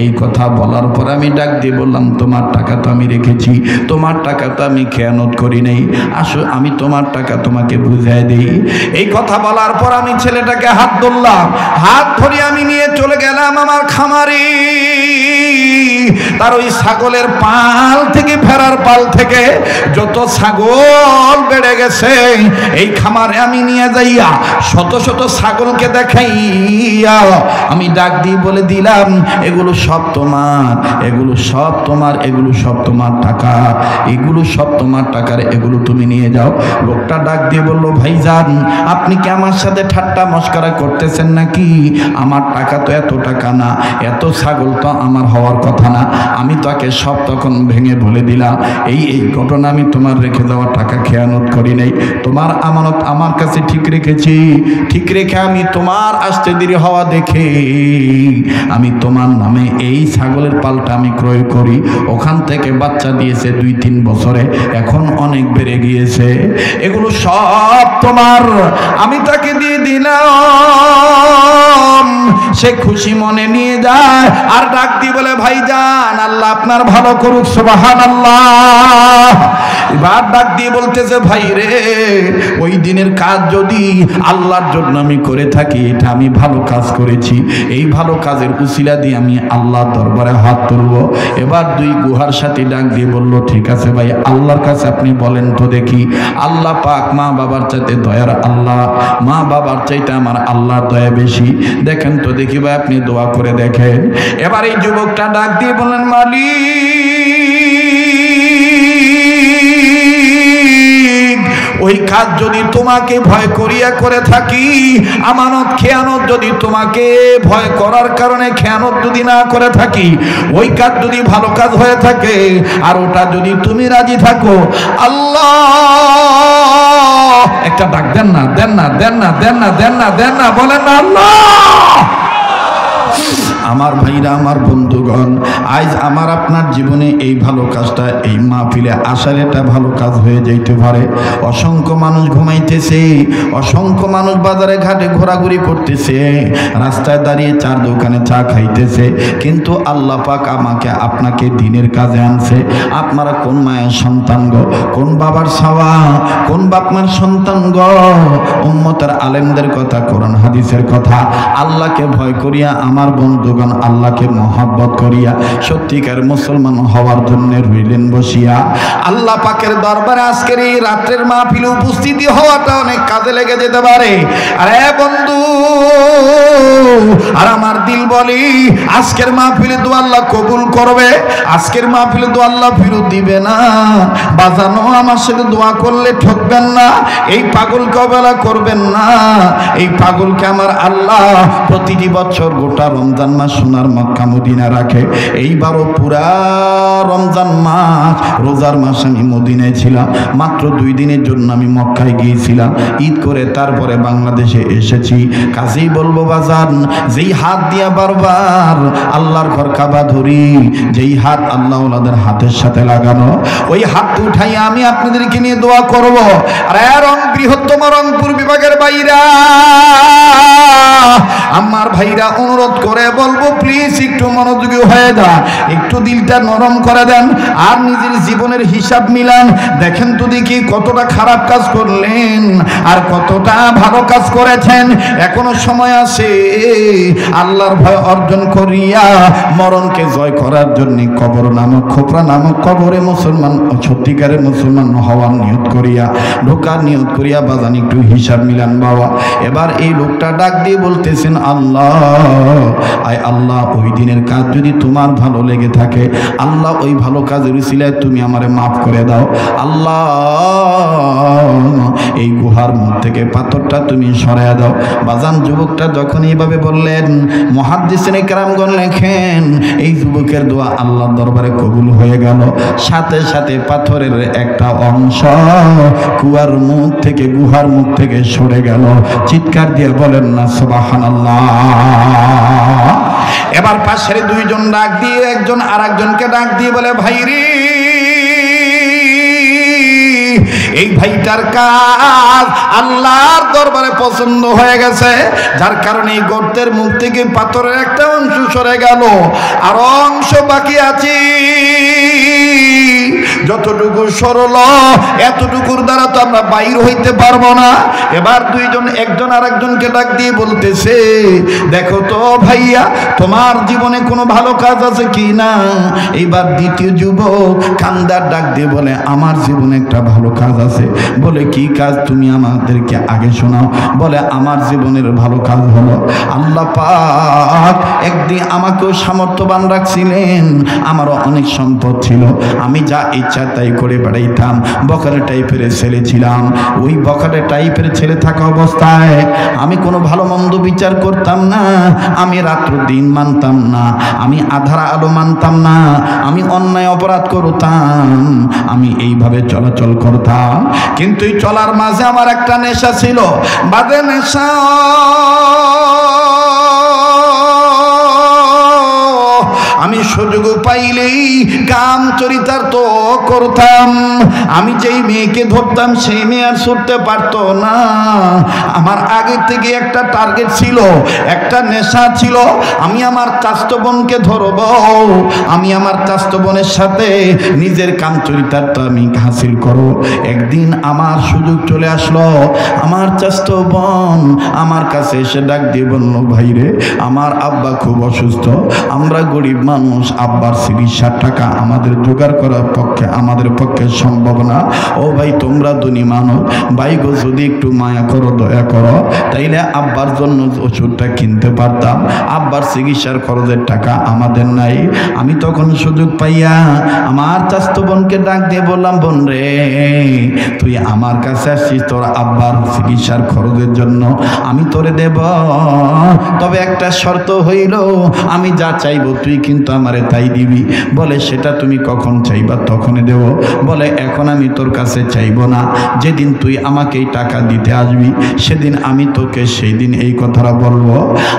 এই কথা বলার পর আমি ডাক দিয়ে বললাম, তোমার টাকা তো আমি রেখেছি, তোমার টাকা তো আমি খেয়ানত করি নাই, আসো আমি তোমার টাকা তোমাকে বুঝাই দিই। এই কথা বলার পর আমি ছেলেটাকে হাত ধরলাম, হাত ধরে আমি নিয়ে চলে গেলাম আমার খামারে। তার ওই ছাগলের পাল থেকে, ভেড়ার পাল থেকে যত ছাগল বেড়ে গেছে, এই খামারে আমি নিয়ে যাইয়া শত শত ছাগলকে দেখাইয়া আমি ডাক দিয়ে বলে দিলাম, এগুলো সব তোমার, এগুলো সব তোমার, এগুলো সব তোমার টাকা, এগুলো সব তোমার টাকার, এগুলো তুমি নিয়ে যাও। লোকটা ডাক দিয়ে বলল, ভাইজান, আপনি কি আমার সাথে ঠাট্টা মস্করা করতেছেন নাকি? আমার টাকা তো এত টাকা না, এত ছাগল তো আমার হওয়ার কথা না। আমি তাকে সব তখন ভেঙে বলে দিলাম, এই ঘটনা, আমি তোমার রেখে দেওয়া টাকা খেয়ানত করি নাই, তোমার আমানত আমার কাছে ঠিক রেখেছি, ঠিক রেখে আমি তোমার আসতে দেরি হওয়া দেখে আমি তোমার নামে এই ছাগলের পালটা আমি ক্রয় করি। ওখান থেকে বাচ্চা দিয়েছে 2-3 বছরে, এখন অনেক বেড়ে গিয়েছে, এগুলো সব তোমার। আমি তাকে দিয়ে দিলাম, সে খুশি মনে নিয়ে যায় আর ডাক দিয়ে বলে, ভাইজান, আল্লাহ আপনার ভালো করুক, সুবহানাল্লাহ। এবার ডাক দিয়ে বলতেছে, ভাই রে, ওই দিনের কাজ যদি আল্লাহর জন্য আমি করে থাকি, এটা আমি ভালো কাজ করেছি, এই ভালো কাজের উসিলা দিয়ে আমি আল্লাহর দরবারে হাত তুলব। এবার 2 গুহার সাথে ডাক দিয়ে বলল, ঠিক আছে ভাই, আল্লাহর কাছে আপনি বলেন তো দেখি, আল্লাহ পাক মা বাবার চাইতে দয়ার আল্লাহ, মা বাবার চাইতে আমার আল্লাহর দয়া বেশি, দেখেন তো দেখি ভাই, আপনি দোয়া করে দেখেন। এবার এই যুবকটা ডাক দিয়ে বললেন, মালিক, ওই কাজ যদি তোমাকে ভয় করিয়া করে থাকি, আমানত খেয়ানত যদি তোমাকে ভয় করার কারণে খেয়ানত যদি না করে থাকি, ওই কাজ যদি ভালো কাজ হয়ে থাকে আর ওটা যদি তুমি রাজি থাকো, আল্লাহ, একটা ডাক দেন না, দেন না, দেন না, দেন না, দেন না, দেন না, বলেন না আল্লাহ। আমার ভাইরা, আমার বন্ধুগণ, আজ আমার আপনার জীবনে এই ভালো কাজটা, এই মাহফিলে আসার এটা ভালো কাজ হয়ে যাইতে পারে। অসংখ্য মানুষ ঘুমাইতেছে, অসংখ্য মানুষ বাজারে ঘাটে ঘোরাঘুরি করতেছে, রাস্তায় দাঁড়িয়ে চার দোকানে চা খাইতেছে, কিন্তু আল্লাহ পাক আমাকে আপনাকে দিনের কাজে আনছে। আপনারা কোন মায়ের সন্তান গো, কোন বাবার ছাওয়া, কোন বাপমার সন্তান গো? উম্মতের আলেমদের কথা, কোরআন হাদিসের কথা, আল্লাহকে ভয় করিয়া আমার বন্ধুগণ, আল্লাহকে মহব্বত করিয়া সত্যিকার মুসলমান হওয়ার জন্য রইলেন বসিয়া। আল্লাহ পাকের দরবারে আজকের এই রাত্রের মাহফিলে উপস্থিতি হওয়াটা অনেক কাজে লেগে যেতে পারে। আরে বন্ধু, আর আমার দিল বলি, আজকের মাহফিলে তো আল্লাহ কবুল করবে, আজকের মাহফিলে তো আল্লাহ ফিরত দিবে না। বাজানো আমার সাথে দোয়া করলে ঠকবেন না, এই পাগলকে অবহেলা করবেন না। এই পাগলকে আমার আল্লাহ প্রতিটি বছর গোটা রমজান মাস সোনার মক্কা মদিনা রাখে। এইবারও পুরা রমজান মাস রোজার মাস আমি মদিনায় ছিলাম, মাত্র 2 দিনের জন্য আমি মক্কায় গিয়েছিলাম, ঈদ করে তারপরে বাংলাদেশে এসেছি। কাজেই বলবো বাজান, যেই হাত দিয়া বারবার আল্লাহর ঘর কাবা ধরি, যেই হাত আল্লাহ ওনাদের হাতের সাথে লাগানো, ওই হাত উঠাই আমি আপনাদেরকে নিয়ে দোয়া করব। আর বৃহত্তম রংপুর বিভাগের বাইরা, আমার ভাইরা, অনুরোধ করে বলবো প্লিজ একটু মনোযোগী হয়ে যান, একটু দিলটা নরম করে দেন, আর নিজের জীবনের হিসাব মিলান। দেখেন তো দেখি কতটা খারাপ কাজ করলেন আর কতটা ভালো কাজ করেছেন। এখনো সময় আছে, আল্লাহর ভয় অর্জন করিয়া মরণকে জয় করার জন্য কবর নামক, খোপরা নামক কবরে মুসলমান, সত্যিকারের মুসলমান হওয়ার নিয়ত করিয়া, ঢোকার নিয়ত করিয়া বাজান একটু হিসাব মিলান বাবা। এবার এই লোকটা ডাক দিয়ে বলতেছেন, আল্লাহ, আয় আল্লাহ, ওই দিনের কাজ যদি তোমার ভালো লেগে থাকে, আল্লাহ ওই ভালো কাজের উসিলায় তুমি আমারে মাফ করে দাও। আল্লাহ, এই গুহার মুখ থেকে পাথরটা তুমি সরাইয়া দাও। বাজান, যুবকটা যখন এইভাবে বললেন, মুহাদ্দিসিনে কেরামগণ লেখেন, এই যুবকের দোয়া আল্লাহর দরবারে কবুল হয়ে গেল। সাথে সাথে পাথরের একটা অংশ কুয়ার মুখ থেকে, গুহার মুখ থেকে সরে গেল। চিৎকার দিয়ে বলেন না সুবহানাল্লাহ। এবার পাশের 2 জন ডাক দিয়ে একজন আর একজনকে ডাক দিয়ে বলে, ভাইরে, এই ভাইটার কাজ আল্লাহর দরবারে পছন্দ হয়ে গেছে, যার কারণে এই গর্তের মুখ থেকে পাথরের একটা অংশ সরে গেল, আর অংশ বাকি আছে। যতটুকু সরল, এতটুকুর দ্বারা তো আমরা বাইর হইতে পারবো না। এবার 2 জন একজন আর একজনকে ডাক দিয়ে বলতেছে, দেখো তো ভাইয়া, তোমার জীবনে কোনো ভালো কাজ আছে কি না? এইবার দ্বিতীয় যুবক কান্দার ডাক দিয়ে বলে, আমার জীবনে একটা ভালো কাজ আছে। বলে, কি কাজ? তুমি আমাদেরকে আগে শোনাও। বলে, আমার জীবনের ভালো কাজ হলো, আল্লাহ পাক একদিন আমাকেও সামর্থ্যবান রাখছিলেন, আমারও অনেক সম্পদ ছিল, আমি যা ইচ্ছা তাই করে বেড়াইতাম, বখাটে টাইপের ছেলে ছিলাম। ওই বখাটে টাইপের ছেলে থাকা অবস্থায় আমি কোনো ভালো মন্দ বিচার করতাম না, আমি রাত্র দিন মানতাম না, আমি আধার আলো মানতাম না, আমি অন্যায় অপরাধ করতাম, আমি এইভাবে চলাচল করতাম। কিন্তু এই চলার মাঝে আমার একটা নেশা ছিল, বাদে নেশা। আমি সুযোগ পাইলেই কাম চরিতার্থ করতাম। আমি যেই মেয়েকে ধরতাম সেই মেয়ে আর ছুটতে পারতো না। আমার আগে থেকে একটা টার্গেট ছিল, একটা নেশা ছিল, আমি আমার চাচাতো বোনকে ধরব, আমি আমার চাচাতো বোনের সাথে নিজের কাম চরিতার্থ আমি হাসিল করব। একদিন আমার সুযোগ চলে আসলো, আমার চাচাতো বোন আমার কাছে এসে ডাক দিয়ে বলল, ভাইরে, আমার আব্বা খুব অসুস্থ, আমরা গরিব মানুষ, আব্বার চিকিৎসার টাকা আমাদের জোগাড় করার পক্ষে আমাদের পক্ষে সম্ভব না। ও ভাই, তোমরা ধনী মানুষ, ভাই গো, যদি একটু মায়া করো, দয়া করো, তাইলে আব্বার জন্য ওষুধটা কিনতে পারতাম, আব্বার চিকিৎসার খরচের টাকা আমাদের নাই। আমি তখন সুযোগ পাইয়া আমার চাচাতো বোনকে ডাক দিয়ে বললাম, বোন রে, তুই আমার কাছে আসছিস তোর আব্বার চিকিৎসার খরচের জন্য, আমি তোরে দেব, তবে একটা শর্ত হইল, আমি যা চাইবো তুই কিন্তু আমার আমারে তাই দিবি। বলে সেটা তুমি কখন চাইবা তখনই দেব। বলে এখন আমি তোর কাছে চাইবো না, যেদিন তুই আমাকে এই টাকা দিতে আসবি সেদিন আমি তোকে সেই দিন এই কথাটা বলবো।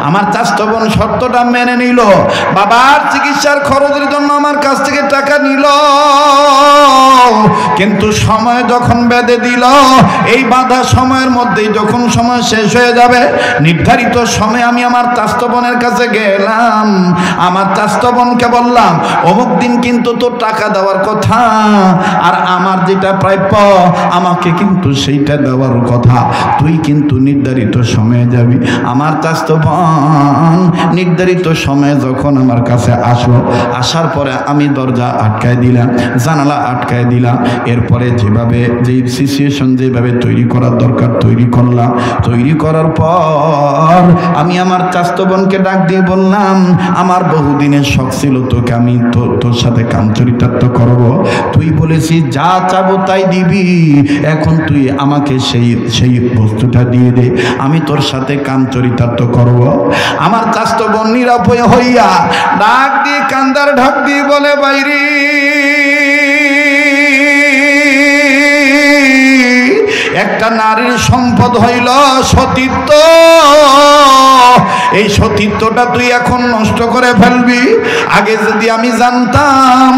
আমার চাচাতো বোন শর্তটা মেনে নিল, বাবার চিকিৎসার খরচের জন্য আমার কাছ থেকে টাকা নিল, কিন্তু সময় যখন বেঁধে দিল, এই বাঁধা সময়ের মধ্যেই যখন সময় শেষ হয়ে যাবে, নির্ধারিত সময় আমি আমার চাচাতো বোনের কাছে গেলাম, আমার চাচাতো বোনকে বললাম অমুক দিন কিন্তু তোর টাকা দেওয়ার কথা, আর আমার যেটা প্রাপ্য আমাকে কিন্তু সেইটা দেওয়ার কথা, তুই কিন্তু নির্ধারিত সময়ে যাবি। আমার চাচাতো বোন নির্ধারিত সময়ে যখন আমার কাছে আসলো, আসার পরে আমি দরজা আটকায় দিলাম, জানালা আটকায় দিলাম, এরপরে যেভাবে যেই সিচুয়েশন যেভাবে তৈরি করার দরকার তৈরি করলাম। তৈরি করার পর আমি আমার চাচাতো বোনকে ডাক দিয়ে বললাম, আমার বহুদিনের শখ ছিল তোকে আমি তোর সাথে কাম চরিতার্থ করবো, তুই বলেছিস যা চাবো তাই দিবি, এখন তুই আমাকে সেই বস্তুটা দিয়ে দে, আমি তোর সাথে কাম চরিতার্থ করবো। আমার চাচাতো বোন নীরব হইয়া ডাক দিয়ে কান্দার ঢাক দিয়ে বলে, বাইরে একটা নারীর সম্পদ হইল সতীত্ব, এই সতীত্বটা তুই এখন নষ্ট করে ফেলবি। আগে যদি আমি জানতাম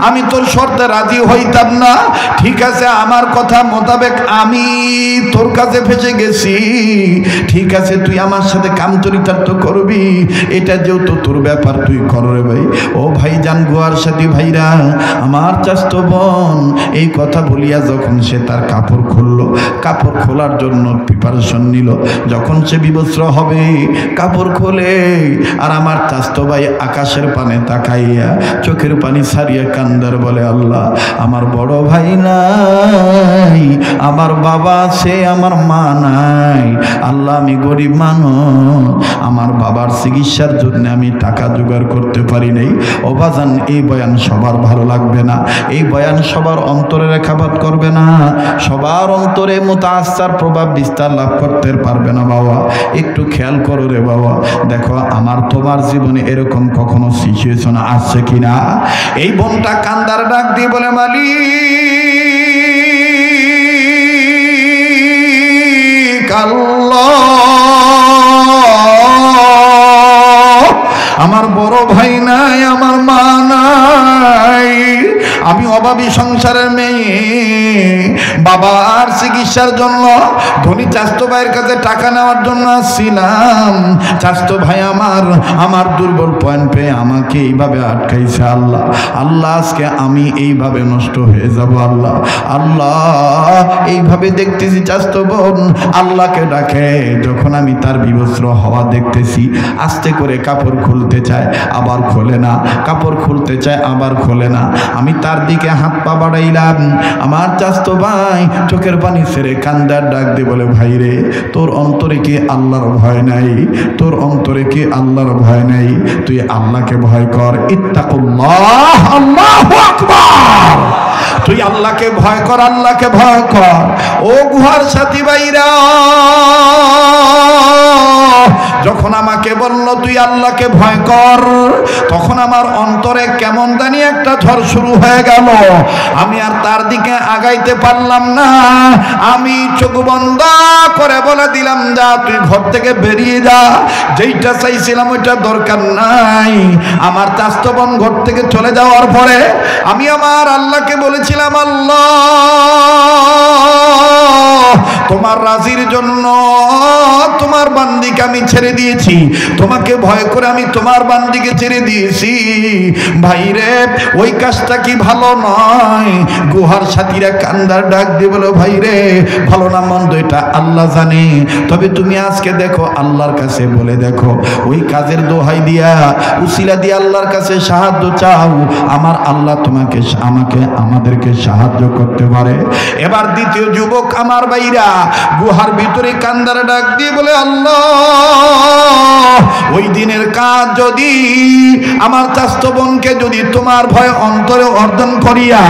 আমি তোর শর্তে রাজি হইতাম না। ঠিক আছে, আমার কথা মোতাবেক আমি তোর কাছে ফেসে গেছি, ঠিক আছে তুই আমার সাথে কাম চরিতার্থ করবি, এটা যেহেতু তোর ব্যাপার তুই কর রে ভাই। ও ভাই জান গোয়ার সাথী ভাইরা, আমার চাচাতো বোন এই কথা বলিয়া যখন সে তার কাপড় খুললো, কাপড় খোলার জন্য প্রিপারেশন নিল, যখন সে বিবস্ত্র হবে কাপড় খোলে, আর আমার চাচাতো ভাই আকাশের পানে তাকাইয়া চোখের পানি ছাড়িয়া কান্দার বলে, আল্লাহ আমার বড় ভাই নাই, আমার বাবা আছে, আমার মা নাই, আল্লাহ আমি গরিব মানুষ, আমার বাবার চিকিৎসার জন্য আমি টাকা জোগাড় করতে পারি নাই। ও বাজান, এই বয়ান সবার ভালো লাগবে না, এই বয়ান সবার অন্তরে রেখাপাত করবে না, সবার অন্তরে মুতাআসসার প্রভাব বিস্তার লাভ করতে পারবে না। বাবা একটু খেয়াল করো রে বাবা, দেখো আমার তোমার জীবনে এরকম কখনো সিচুয়েশন আসছে কিনা। এই বোনটা কান্দার ডাক দিয়ে বলে, মালিক আল্লাহ, আমার বড় ভাই নাই, আমার মা নাই, আমি অভাবী সংসারের মেয়ে, বাবার চিকিৎসার জন্য ধনী চাচাতো ভাইয়ের কাছে টাকা নেওয়ার জন্য আসছিলাম, চাচাতো ভাই আমার দুর্বল পয়েন্ট পেয়ে আমাকে এইভাবে আটকাইছে। আল্লাহ আল্লাহ আজকে আমি এইভাবে নষ্ট হয়ে যাব। আল্লাহ আল্লাহ এইভাবে দেখতেছি চাচাতো বোন আল্লাহকে ডাকে, যখন আমি তার বিবস্ত্র হওয়া দেখতেছি, আস্তে করে কাপড় খুলতে চায় আবার খোলে না, কাপড় খুলতে চায় আবার খোলে না, আমি তার দিকে হাত পা বাড়াইলাম। আমার চাচাতো ভাই চোখের পানি ছেড়ে কান্দার ডাক দিয়ে বলে, ভাই রে তোর অন্তরে কি আল্লাহর ভয় নাই? তোর অন্তরে কি আল্লাহর ভয় নাই? তুই আল্লাহকে ভয় কর। ইত্তাকুল্লাহ, আল্লাহু আকবার। তুই আল্লাহকে ভয় কর, আল্লাহকে ভয় কর। ও গুহার সাথী ভাইরা, যখন আমাকে বলল তুই আল্লাহকে ভয় কর, তখন আমার অন্তরে কেমন জানি একটা ঝড় শুরু হয়ে গেল। আমি আর তার দিকে আগাইতে পারলাম না, আমি চোখ বন্ধ করে বলে দিলাম, যা তুই ঘর থেকে বেরিয়ে যা, যেইটা চাইছিলাম ওইটা দরকার নাই। আমার চাচাতো বোন ঘর থেকে চলে যাওয়ার পরে আমি আমার আল্লাহকে বলেছিলাম, আল্লাহ তোমার রাজির জন্য তোমার বান্দিকে আমি ছেড়ে দিয়েছি, তোমাকে ভয় করে আমি তোমার বান্দিকে ছেড়ে দিয়েছি। ভাইরে ওই কাজটা কি ভালো নয়? গুহার সাথীরা কান্দার ডাক দিয়ে বলো, ভাইরে ভালো না মন্দ এটা আল্লাহ জানে, তবে তুমি আজকে দেখো আল্লাহর কাছে বলে দেখো, ওই কাজের দোহাই দিয়া উসিলা দিয়ে আল্লাহর কাছে সাহায্য চাও, আমার আল্লাহ তোমাকে আমাদেরকে সাহায্য করতে পারে। এবার দ্বিতীয় যুবক আমার ভাইরা গুহার ভিতরে কান্দার ডাক দিয়ে বলে, আল্লাহ ওই দিনের কাজ যদি আমার চাচাতো বোনকে যদি তোমার ভয় অন্তরে অর্জন করিয়া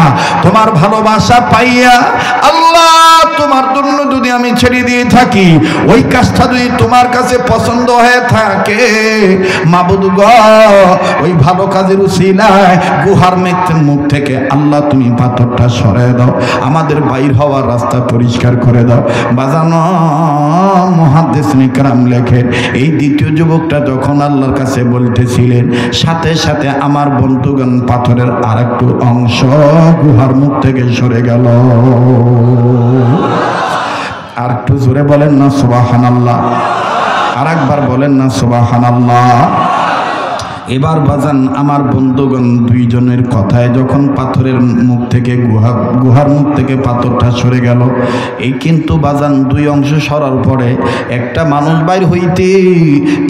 তোমার ভালোবাসা পাইয়া আল্লাহ আল্লাহ তোমার জন্য যদি আমি ছেড়ে দিয়ে থাকি, ওই কাজটা যদি তোমার কাছে পছন্দ হয়ে থাকে, মাবুদ গো ওই ভালো কাজের উসিলায় গুহার মুখ থেকে আল্লাহ তুমি পাথরটা সরায় দাও, আমাদের বাইর হওয়ার রাস্তা পরিষ্কার করে দাও। বাজানো মুহাদ্দিসিন কিরাম লেখেন, এই দ্বিতীয় যুবকটা যখন আল্লাহর কাছে বলতেছিলেন, সাথে সাথে আমার বন্ধুগণ পাথরের আরেকটু অংশ গুহার মুখ থেকে সরে গেল। আর একটু জোরে বলেন না সুবহানাল্লাহ, আর একবার বলেন না সুবহানাল্লাহ। এবার বাজান আমার বন্ধুগণ দুইজনের কথায় যখন পাথরের মুখ থেকে গুহার মুখ থেকে পাথরটা সরে গেল, এই কিন্তু বাজান দুই অংশ সরার পরে একটা মানুষ বাইর হইতে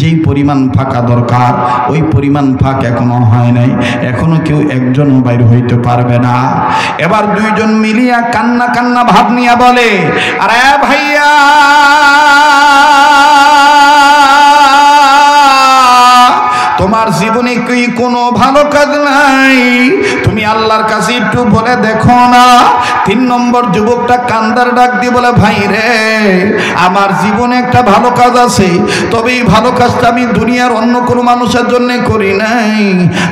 যেই পরিমাণ ফাঁকা দরকার ওই পরিমাণ ফাঁক এখনো হয় নাই, এখনো কেউ একজনও বাইর হইতে পারবে না। এবার দুইজন মিলিয়া কান্না কান্না ভাব নিয়া বলে, আরে ভাইয়া তোমার জীবনে কি কোনো ভালো কাজ নাই? তুমি আল্লাহর কাছে একটু বলে দেখো না। 3 নম্বর যুবকটা কান্দার ডাক দিয়ে বলে, ভাই রে আমার জীবনে একটা ভালো কাজ আছে, তবে এই ভালো কাজটা আমি দুনিয়ার অন্য কোনো মানুষের জন্য করি নাই,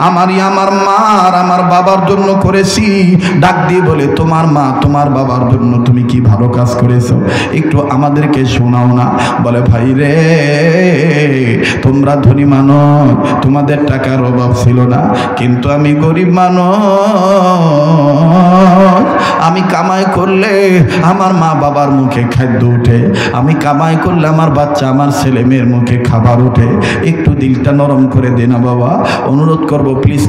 আমার মা আর আমার বাবার জন্য করেছি। ডাক দিয়ে বলে, তোমার মা তোমার বাবার জন্য তুমি কি ভালো কাজ করেছো একটু আমাদেরকে শোনাও না। বলে, ভাই রে তোমরা ধনী মানুষ, তোমাদের টাকার অভাব ছিল না, কিন্তু আমি গরিব মানুষ, আমি কামাই করলে আমার মা বাবার মুখে খাদ্য উঠে, আমি কামাই করলে আমার বাচ্চা আমার ছেলে মেয়ের মুখে খাবার উঠে, একটু দিলটা নরম করে দে না বাবা, অনুরোধ করবো প্লিজ,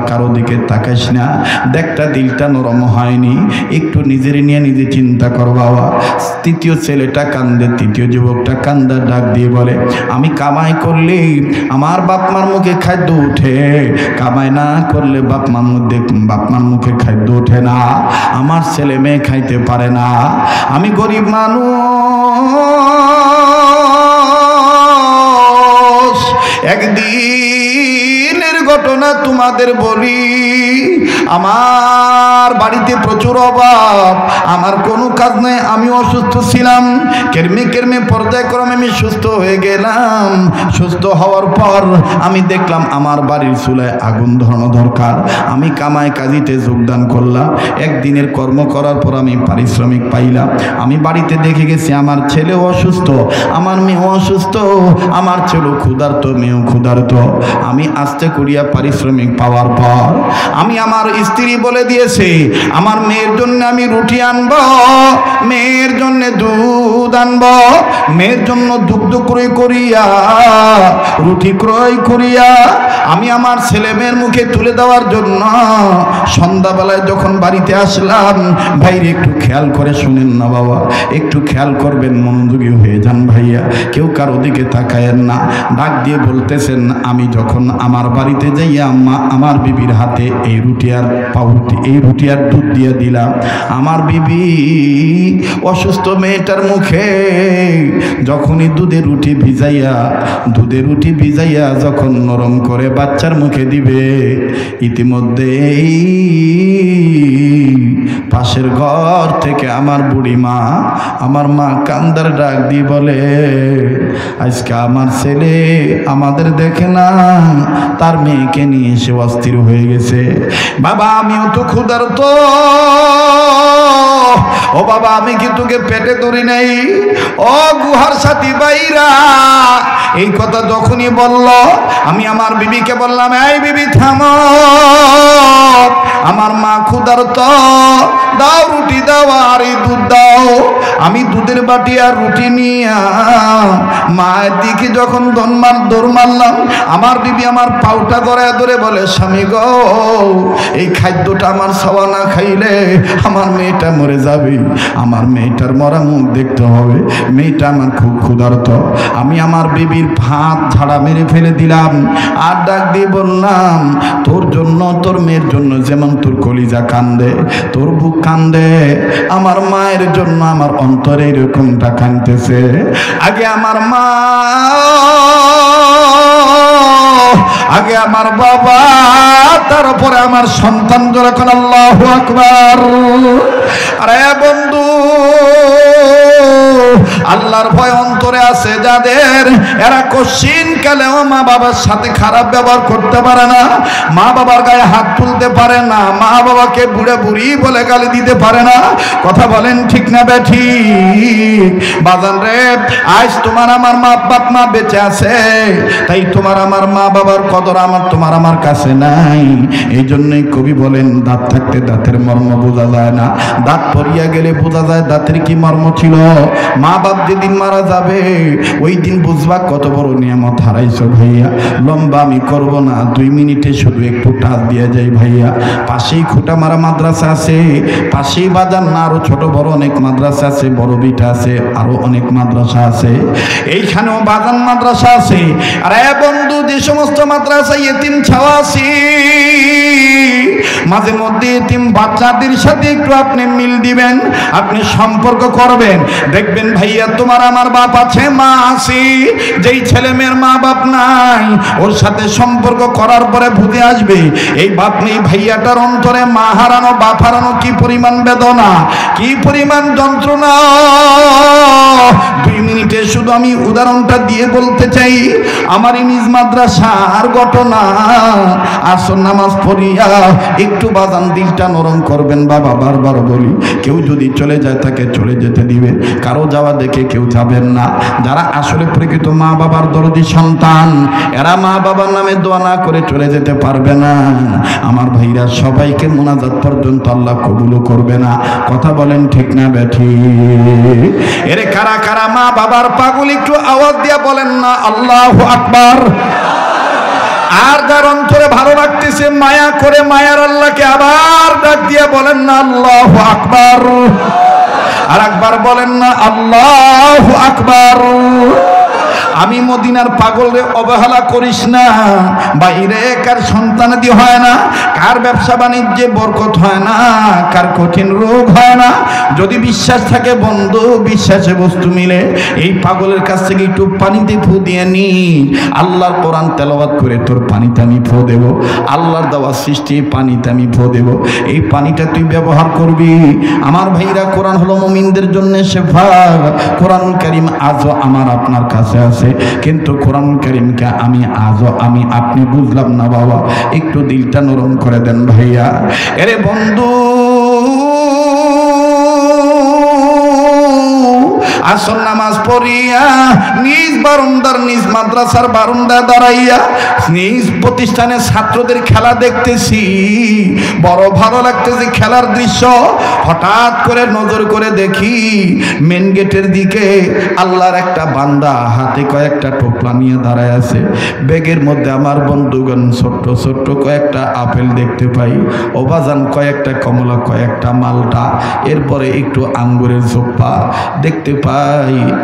কারো দিকে তাকাইস না, দেখটা দিলটা নরম হয়নি, একটু নিজের নিয়ে নিজে চিন্তা কর বাবা। তৃতীয় ছেলেটা কান্দে, তৃতীয় যুবকটা কান্দার ডাক দিয়ে বলে, আমি কামাই করলে আমার বাপ মার মুখে খাদ্য উঠে, কামাই না করলে বাপ মার মুখে খাদ্য ওঠে না, আমার ছেলে মেয়ে খাইতে পারে না, আমি গরিব মানুষ। একদিনের ঘটনা তোমাদের বলি, আমার বাড়িতে প্রচুর অভাব, আমার কোনো কাজ নেই, আমি অসুস্থ ছিলাম, কেরমে পর্যায়ক্রমে আমি সুস্থ হয়ে গেলাম। সুস্থ হওয়ার পর আমি দেখলাম আমার বাড়ির চুলায় আগুন ধরানো দরকার, আমি কামাই কাজিতে যোগদান করলাম। একদিনের কর্ম করার পর আমি পারিশ্রমিক পাইলাম। আমি বাড়িতে দেখে গেছি আমার ছেলে অসুস্থ, আমার মেয়ে অসুস্থ, আমার ছেলে ক্ষুধার্ত, মেয়েও ক্ষুধার্ত। আমি আস্তে করিয়া পারিশ্রমিক পাওয়ার পর আমি আমার স্ত্রী বলে দিয়েছে, আমার মেয়ের জন্য আমি রুটি আনবো, মেয়ের জন্য দুধ আনবো, মেয়ের জন্য দুগ্ধ ক্রয় করিয়া রুটি ক্রয় করিয়া আমি আমার ছেলে মেয়ের মুখে তুলে দেওয়ার জন্য সন্ধ্যাবেলায় যখন বাড়িতে আসলাম, ভাইরে একটু খেয়াল করে শুনেন না বাবা, একটু খেয়াল করবেন, মনোযোগী হয়ে যান ভাইয়া, কেউ কারো দিকে তাকায়েন না। ডাক দিয়ে বলতেছেন, আমি যখন আমার বাড়িতে যাইয়া আমার বিবির হাতে এই রুটি আর পাউরুটি, এই রুটি আর দুধ দিয়ে দিলাম, আমার বিবি অসুস্থ মেয়েটার মুখে যখনই দুধে রুটি ভিজাইয়া যখন নরম করে বাচ্চার মুখে দিবে, ইতিমধ্যেই পাশের ঘর থেকে আমার বুড়ি মা, আমার মা কান্দার ডাক দিয়ে বলে, আজকে আমার ছেলে আমাদের দেখে না, তার মেয়েকে নিয়ে এসে অস্থির হয়ে গেছে। বাবা আমিও তো ক্ষুধার্ত, ও বাবা আমি কি তোকে পেটে ধরি নাই? ও গুহার সাথী বাইরা, এই কথা যখনই বলল আমি আমার বিবিকে বললাম, এই বিবি থামো, আমার মা ক্ষুধার্ত, দাও রুটি দাও আর এই দুধ দাও। আমি দুধের বাটি আর রুটি নিয়ে মায়ের দিকে যখন দৌড় মারলাম, আমার বিবি আমার পাউটা গড়ায় ধরে বলে, স্বামী গো এই খাদ্যটা আমার খাওয়া না খাইলে আমার মেয়েটা মরে যাবে, আমার মেয়েটার মরা মুখ দেখতে হবে, মেয়েটা আমার খুব ক্ষুধার্ত। আমি আমার বিবির ভাত ঝাড়া মেরে ফেলে দিলাম, আর ডাক দিয়ে বললাম, তোর জন্য তোর মেয়ের জন্য যেমন তোর কলিজা কান্দে, তোর বুক কান্দে, আমার মায়ের জন্য আমার অন্তরে এরকমটা কাঁদতেছে। আগে আমার মা, আগে আমার বাবা, তারপরে আমার সন্তান। যখন আল্লাহু আকবার। আরে বন্ধু আল্লাহর ভয় অন্তরে আছে যাদের, এরা কোশ্চিন কালেও মা বাবার সাথে খারাপ ব্যবহার করতে পারে না, মা বাবার গায়ে হাত তুলতে পারে না, মা বাবাকে বুড়ে বুড়ি বলে গালি দিতে পারে না। কথা বলেন ঠিক না বেঠিক? বাজান রে, আজ তোমার আমার মা বাপ মা বেঁচে আছে, তাই তোমার আমার মা বাবার কদর আমার তোমার আমার কাছে নাই। এই জন্যই কবি বলেন, দাঁত থাকতে দাঁতের মর্ম বোঝা যায় না, দাঁত পড়িয়া গেলে বোঝা যায় দাঁতের কি মর্ম ছিল। মা বাপ যেদিন মারা যাবে ওই দিন বুঝবা কত বড় নিয়ামত হারাইছো ভাইয়া। লম্বা আমি করব না, 2 মিনিটে শুধু একটু টাচ দিয়ে যাই ভাইয়া। পাশেই খুঁটা মারা মাদ্রাসা আছে, পাশেই বাজার না আরো ছোট বড় অনেক মাদ্রাসা আছে, বড় বিটা আছে, আরো অনেক মাদ্রাসা আছে। এইখানেও বাজান মাদ্রাসা আছে। আর বন্ধু, যে সমস্ত মাদ্রাসা এতিম ছাওয়া আছে, মাঝে মধ্যে এতিম বাচ্চাদের সাথে একটু আপনি মিল দিবেন, আপনি সম্পর্ক করবেন, দেখবেন ভাইয়া তোমার আমার বাপ আছে, মা আছে। যেই ছেলে মেয়ের মা বাপ নাই, ওর সাথে সম্পর্ক করার পরে বুঝে আসবে এই বাপ নেই ভাইয়াটার অন্তরে মা হারানো বাপ হারানো কি পরিমাণ বেদনা, কি পরিমাণ যন্ত্রণা। 2 মিনিটে শুধু আমি উদাহরণটা দিয়ে বলতে চাই, আমারই নিজ মাদ্রাসার ঘটনা। আসর নামাজ পড়িয়া একটু বাজান দিলটা নরম করবেন বাবা, বারবার বলি। কেউ যদি চলে যায় তাকে চলে যেতে দিবে, কারো যাওয়া দেখে কেউ যাবেন না। যারা আসলে প্রকৃত মা বাবার দরদি সন্তান, এরা মা বাবার নামে দোয়া না করে চলে যেতে পারবে না। আমার ভাইরা, সবাইকে মুনাজাত পর্যন্ত আল্লাহ কবুল করবে না। কথা বলেন ঠিক না বেঠিক? এরে কারা কারা মা বাবার পাগল, একটু আওয়াজ দিয়া বলেন না আল্লাহু আকবার। আর যার অন্তরে ভালো লাগতেছে মায়া করে মায়ার আল্লাহকে আবার ডাক দিয়া বলেন না আল্লাহু আকবার। আর একবার বলেন না আল্লাহু আকবার। আমি মদিনার পাগল রে, অবহেলা করিস না। বাইরে কার সন্তানাদি হয় না, কার ব্যবসা বাণিজ্যে বরকত হয় না, কার কঠিন রোগ হয় না। যদি বিশ্বাস থাকে বন্ধু, বিশ্বাসে বস্তু মিলে। এই পাগলের কাছ থেকে একটু পানিতে ফু দিয়ে নি, আল্লাহর কোরআন তেলাওয়াত করে তোর পানিতে আমি ফু দেব। আল্লাহর দেওয়া সৃষ্টি পানিতে আমি ফু দেব। এই পানিটা তুই ব্যবহার করবি। আমার ভাইরা, কোরআন হলো মুমিনদের জন্য শেফা। কোরআনুল কারীম আজও আমার আপনার কাছে আছে, কিন্তু কোরআনুল কারীমকে আজও আমি আপনি বুঝলাম না বাবা। একটু দিলটা নরম করে দেন ভাইয়া। এরে বন্ধু, আসর নামাজ পড়িয়া নিজ বারান্দার, নিজ মাদ্রাসার বারান্দায় দাঁড়াইয়া নিজ প্রতিষ্ঠানের ছাত্রদের খেলা দেখতেছি, বড় ভালো লাগতেছে খেলার দৃশ্য। হঠাৎ করে নজর করে দেখি মেন গেটের দিকে আল্লাহর একটা বান্দা হাতে কয়েকটা টোপলা নিয়ে দাঁড়ায় আছে। ব্যাগের মধ্যে আমার বন্ধুগণ ছোট্ট ছোট্ট কয়েকটা আপেল দেখতে পাই, ও বাজান কয়েকটা কমলা, কয়েকটা মালটা, এরপরে একটু আঙ্গুরের ঝোপ্পা দেখতে পাই।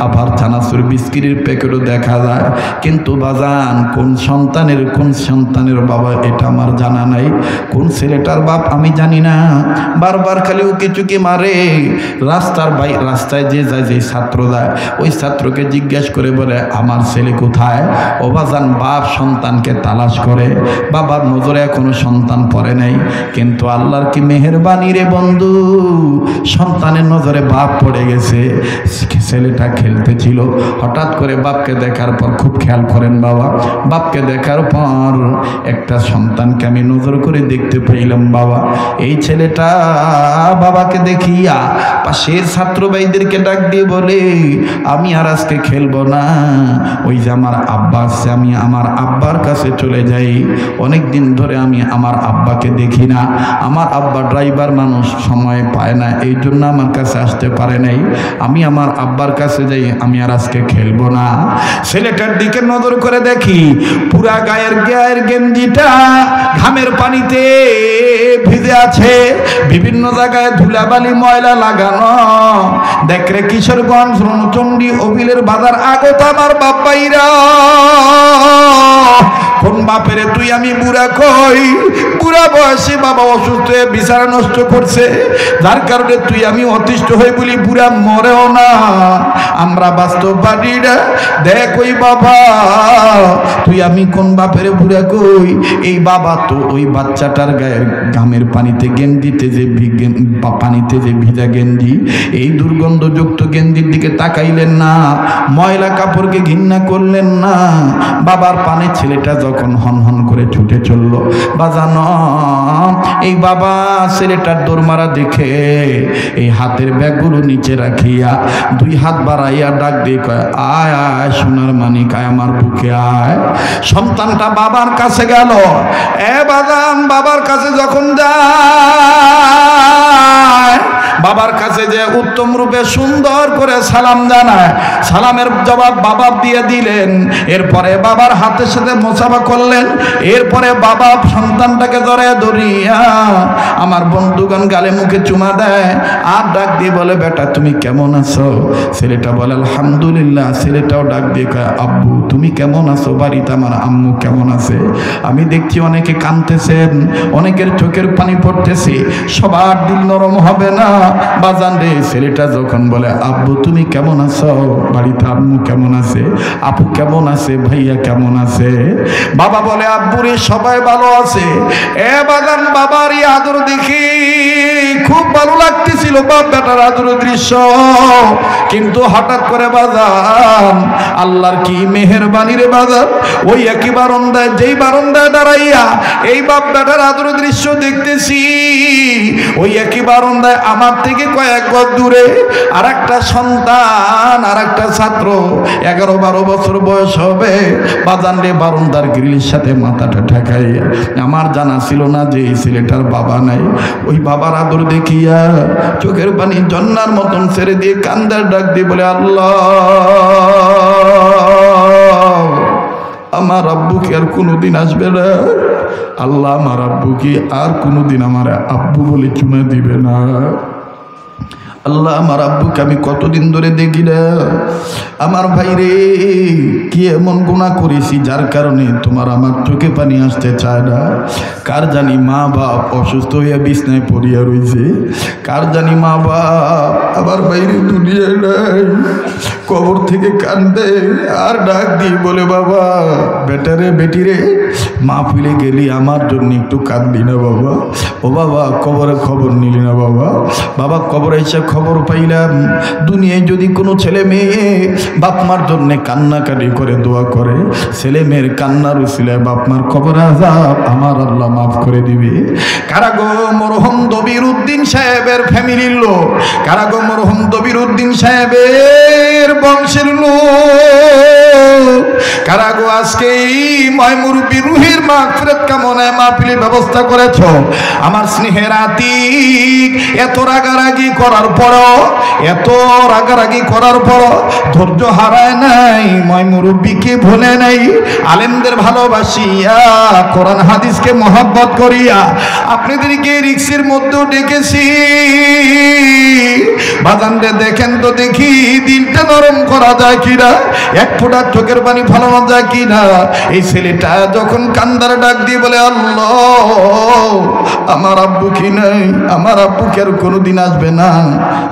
আবার চানাচুর বিস্কিটের প্যাকেটও দেখা যায়। কিন্তু বাজান, কোন সন্তানের বাবা এটা আমার জানা নাই, কোন ছেলেটার বাপ আমি জানি না। বারবার খালি উকি চুকি মারে। রাস্তায় যে যায়, যে ছাত্র যায়, ওই ছাত্রকে জিজ্ঞাসা করে বলে আমার ছেলে কোথায়। ও বাজান, বাপ সন্তানকে তালাশ করে, বাবার নজরে এখনো সন্তান পড়ে নাই। কিন্তু আল্লাহর কি মেহেরবানি রে বন্ধু, সন্তানের নজরে বাপ পড়ে গেছে। ছেলেটা খেলতেছিল, হঠাৎ করে বাপকে দেখার পর, খুব খেয়াল করেন বাবা, বাপকে দেখার পর একটা সন্তানকে আমি নজর করে দেখতে পেলাম বাবা। এই ছেলেটা বাবাকে দেখিয়া পাশের ছাত্র ভাইদেরকে ডাক দিয়ে বলে, আমি আর আজকে খেলবো না, ওই যে আমার আব্বা আছে, আমি আমার আব্বার কাছে চলে যাই। অনেক দিন ধরে আমি আমার আব্বাকে দেখি না, আমার আব্বা ড্রাইভার মানুষ, সময় পায় না, এই জন্য আমার কাছে আসতে পারে নাই। আমি আমার আব্বার কাছে যাই, আমি আর আজকে খেলবো না। ছেলেটার দিকে নজর করে দেখি পুরা গায়ের গেঞ্জিটা ঘামের পানিতে ভিজে আছে, বিভিন্ন জায়গায় ধুলাবালি ময়লা লাগানো। দেখ রে কিশোরগঞ্জ, রণচণ্ডী, অবিলের বাজার আগত আমার বাপ্পাইরা, কোন বাপেরে তুই আমি বুড়া কই, বুড়া বয়সে বাবা অসুস্থ হয়ে বিচারা নষ্ট করছে, যার কারণে তুই আমি অতিষ্ঠ হয়ে বলি বুড়া মরেও না, আমরা বাস্তববাদী রে। দেখ ওই বাবা, তুই আমি কোন বাপের বুড়া কই, এই বাবা তো ওই বাচ্চাটার গায়ের ঘামের পানিতে গেঞ্জিতে যে পানিতে যে ভিজা গেঞ্জি, এই দুর্গন্ধযুক্ত গেঞ্জির দিকে তাকাইলেন না, ময়লা কাপড়কে ঘৃণা করলেন না। বাবার পানে ছেলেটা যখন হন হন করে ছুটে চলল, বাজানো এই বাবা ছেলেটার দৌড়মারা দেখে এই হাতের ব্যাগগুলো নিচে রাখিয়া দুই হাত বাড়াইয়া ডাক দিয়ে কয়, আয় আয় সোনার মানিক, আয় আমার বুকে আয়। সন্তানটা বাবার কাছে গেল। এ বাজান, বাবার কাছে যখন যায়, বাবার কাছে যে উত্তম রূপে সুন্দর করে সালাম জানায়, সালামের জবাব বাবা দিয়ে দিলেন। এরপরে বাবার হাতের সাথে মোসাফা করলেন। এরপরে বাবা সন্তানটাকে ধরিয়া আমার বন্ধুগণ গালে মুখে চুমা দেয় আর ডাক দিয়ে বলে, বেটা তুমি কেমন আছো? ছেলেটা বলে আলহামদুলিল্লাহ। ছেলেটাও ডাক দিয়ে কয়, আব্বু তুমি কেমন আছো? বাড়িতে আমার আম্মু কেমন আছে? আমি দেখছি অনেকে কাঁদতেছেন, অনেকের চোখের পানি পড়তেছে, সবার দিল নরম হবে না বাজান রে। ছেলেটা যখন বলে, আব্বু তুমি কেমন আছো? বাড়িতে আম্মু কেমন আছে? আপু কেমন আছে? ভাইয়া কেমন আছে? বাবা বলে, আব্বু রে সবাই ভালো আছে। এ বাজান, বাবারই আদর দেখি খুব ভালো লাগতেছিল, বাপ বেটার আদর দৃশ্য। কিন্তু হঠাৎ করে বাজান, আল্লাহর কি মেহেরবানি রে বাজান, ওই একই বারান্দায়, যেই বারান্দায় দাঁড়াইয়া এই বাপ বেটার আদর দৃশ্য দেখতেছি, ওই একই বারান্দায় আমার থেকে কয়েক গজ দূরে আর একটা সন্তান, আর একটা ছাত্র 11-12 বছর বয়স হবে বাজান রে, বারান্দার গ্রিলের সাথে মাথাটা ঠেকাইয়া। আমার জানা ছিল না যে এই ছেলেটার বাবা নাই। ওই বাবার আদর দেখিয়া চোখের পানি জন্নার মতন ছেড়ে দিয়ে কান্দার ডাক দিয়ে বলে, আল্লাহ আমার আব্বু কি আর কোনোদিন আসবে না? আল্লাহ আমার আব্বু কি আর কোনোদিন আমার আব্বু বলে চুমা দিবে না? আল্লাহ আমার আব্বুকে আমি কতদিন ধরে দেখি না। আমার ভাই রে, কি এমন গুনাহ করেছি যার কারণে তোমার আমার চোখে পানি আসতে চায় না? কার জানি মা বাপ অসুস্থ হইয়া বিছনায় পড়িয়া রয়েছে, কার জানি মা বাপ আমার বাইরে দুনিয়ায় নাই, কবর থেকে কান্দে আর ডাক দিয়ে বলে, বাবা বেটারে বেটিরে মাহফিলে গেলি আমার জন্য একটু কাঁদলি না বাবা? ও বাবা কবরে খবর নিলি না বাবা? বাবা কবরে এসে খবর পাইলাম দুনিয়ায় যদি কোনো ছেলে মেয়ে বাপ মার জন্য কান্নাকাটি করে দোয়া করে, ছেলে মেয়ের কান্নার উসিলায় বাপ মার কবর আযাব আমার আল্লাহ মাফ করে দিবে। কারাগো মরহুম দবির উদ্দিন সাহেবের ফ্যামিলির লোক, কারাগো মরহুম দবির উদ্দিন সাহেবের বংশের লোক, কারাগো আজকে এই ময়মুরব্বি রুহির মাগফিরাত কামনায় মাহফিলের ব্যবস্থা করেছ। আমার স্নেহের আতিক এত রাগারাগি করার পরও, এত রাগারাগি করার পরও ধৈর্য হারায় নাই, ময়মুরব্বিকে ভুলে নাই, আলেমদের ভালোবাসিয়া কোরআন হাদিসকে মহব্বত করিয়া আপনাদেরকে রিক্সের মধ্যেও ডেকেছি। বাজানরে দেখেন তো দেখি দিলটা নরম করা যায় কিনা, এক ফোঁটা চোখের পানি ফলানো যায় কিনা। এই ছেলেটা যখন কান্দার ডাক দিয়ে বলে, আল্লাহ আমার আব্বু কি নাই, আমার আব্বু কি আর কোনোদিন আসবে না,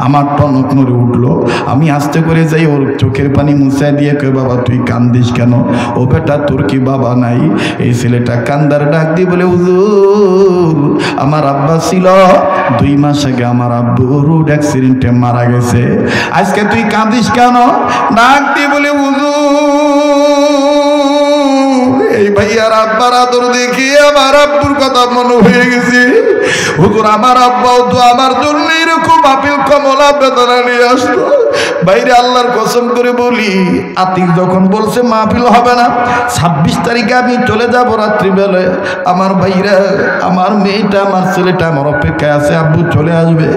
আমার টনক নড়ে উঠলো। আমি আস্তে করে যাই ওর চোখের পানি মুছাই দিয়ে কই, বাবা তুই কান্দিস কেন? ও বেটা তোর কি বাবা নাই? এই ছেলেটা কান্দার ডাক দিয়ে বলে, হুজুর আমার আব্বা ছিল, 2 মাস আগে আমার আব্বু রোড অ্যাক্সিডেন্টে মারা গেছে। আজকে তুই কাঁদিস কেন? ডাক দিয়ে বলে, হুজুর এই ভাইয়ার আব্বার আদর দেখি আমার আব্বুর কথা মনে হয়ে গেছে। হুজুর আমার আব্বাও তো আমার জন্য এরকম আপেল কমলা বেদনা নিয়ে আসতো। বাইরে আল্লাহর কসম করে বলি, আতিক যখন বলছে মাহফিল হবে না, 26 তারিখে আমি চলে যাব রাত্রিবেলায়, আমার ভাইরা আমার মেয়েটা আমার ছেলেটা আমার অপেক্ষায় আছে, আব্বু চলে আসবে।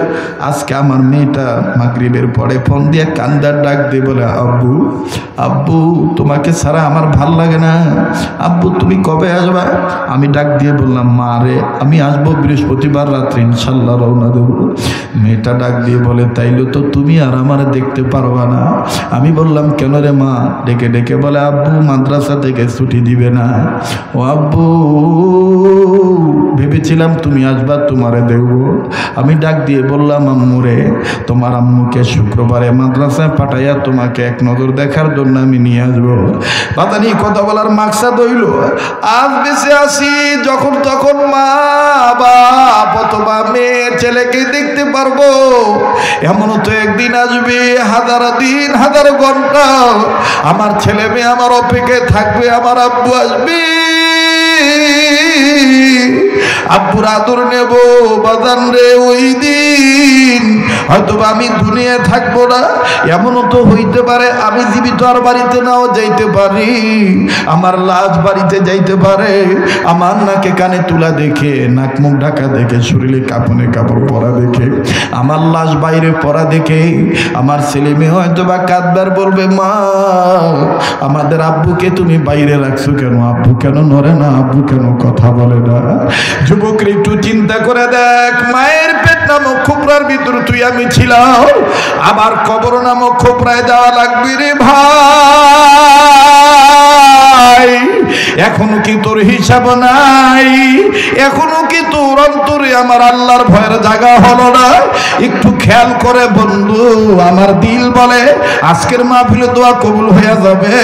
আজকে আমার মেয়েটা মাগরিবের পরে ফোন দিয়ে কান্দার ডাক দিয়ে বলে, আব্বু আব্বু তোমাকে ছাড়া আমার ভাল লাগে না, আব্বু তুমি কবে আসবা? আমি ডাক দিয়ে বললাম, মা রে আমি আসবো বৃহস্পতিবার রাত্রে ইনশাল্লাহ রওনা দেব। মেয়েটা ডাক দিয়ে বলে, তাইলে তো তুমি আর আমার দেখতে পারবা না। আমি বললাম কেন রে মা? ডেকে ডেকে বলে আব্বু মাদ্রাসা থেকে ছুটি দিবে না। ও আব্বু ভেবেছিলাম তুমি আসবা, তোমারে দেব। আমি ডাক দিয়ে বললাম আম্মু রে, তোমার আম্মুকে শুক্রবারে মাদ্রাসায় পাঠাইয়া তোমাকে এক নজর দেখার জন্য আমি নিয়ে আসবো। বাতানি কথা বলার মাকসাদ হইল আজ বেঁচে আসি যখন তখন মা বাপ অথবা মেয়ে ছেলেকে দেখতে পারবো, এমনও তো একদিন আসবে হাজার দিন হাজার ঘন্টা আমার ছেলে মেয়ে আমার অপেক্ষায় থাকবে, আমার আব্বু আসবে, আব্বুর আদর নেব বাজান রে। ওই দিন হয়তো আমি দুনিয়ায় থাকবো না, এমনও তো হইতে পারে আমি জীবিত আর বাড়িতে নাও যাইতে পারি, আমার লাশ বাড়িতে যাইতে পারে, আমার নাকে কানে তুলা দেখে, নাক মুখ ঢাকা দেখে, শরীরে কাপড়ে কাপড় পরা দেখে, আমার লাশ বাইরে পরা দেখে আমার ছেলে মেয়ে হয়তো বা কাঁদবার বলবে মা আমাদের আব্বুকে তুমি বাইরে রাখছো কেন, আব্বু কেন নড়ে না, আব্বু কেন কথা বলে না। যুবকরা একটু চিন্তা করে দেখ, মায়ের পেট নামক খোপরার ভিতর তুই আমি ছিলাম, আবার কবর নামক খোপরায় যাওয়া লাগবে রে ভাই। এখনো কি তোর হিসাব নাই? এখনো কি তোর অন্তরে আমার আল্লাহর ভয়ের জায়গা হলো না? একটু খেয়াল করে বন্ধু, আমার দিল বলে আজকের মাহফিলে দোয়া কবুল হয়ে যাবে।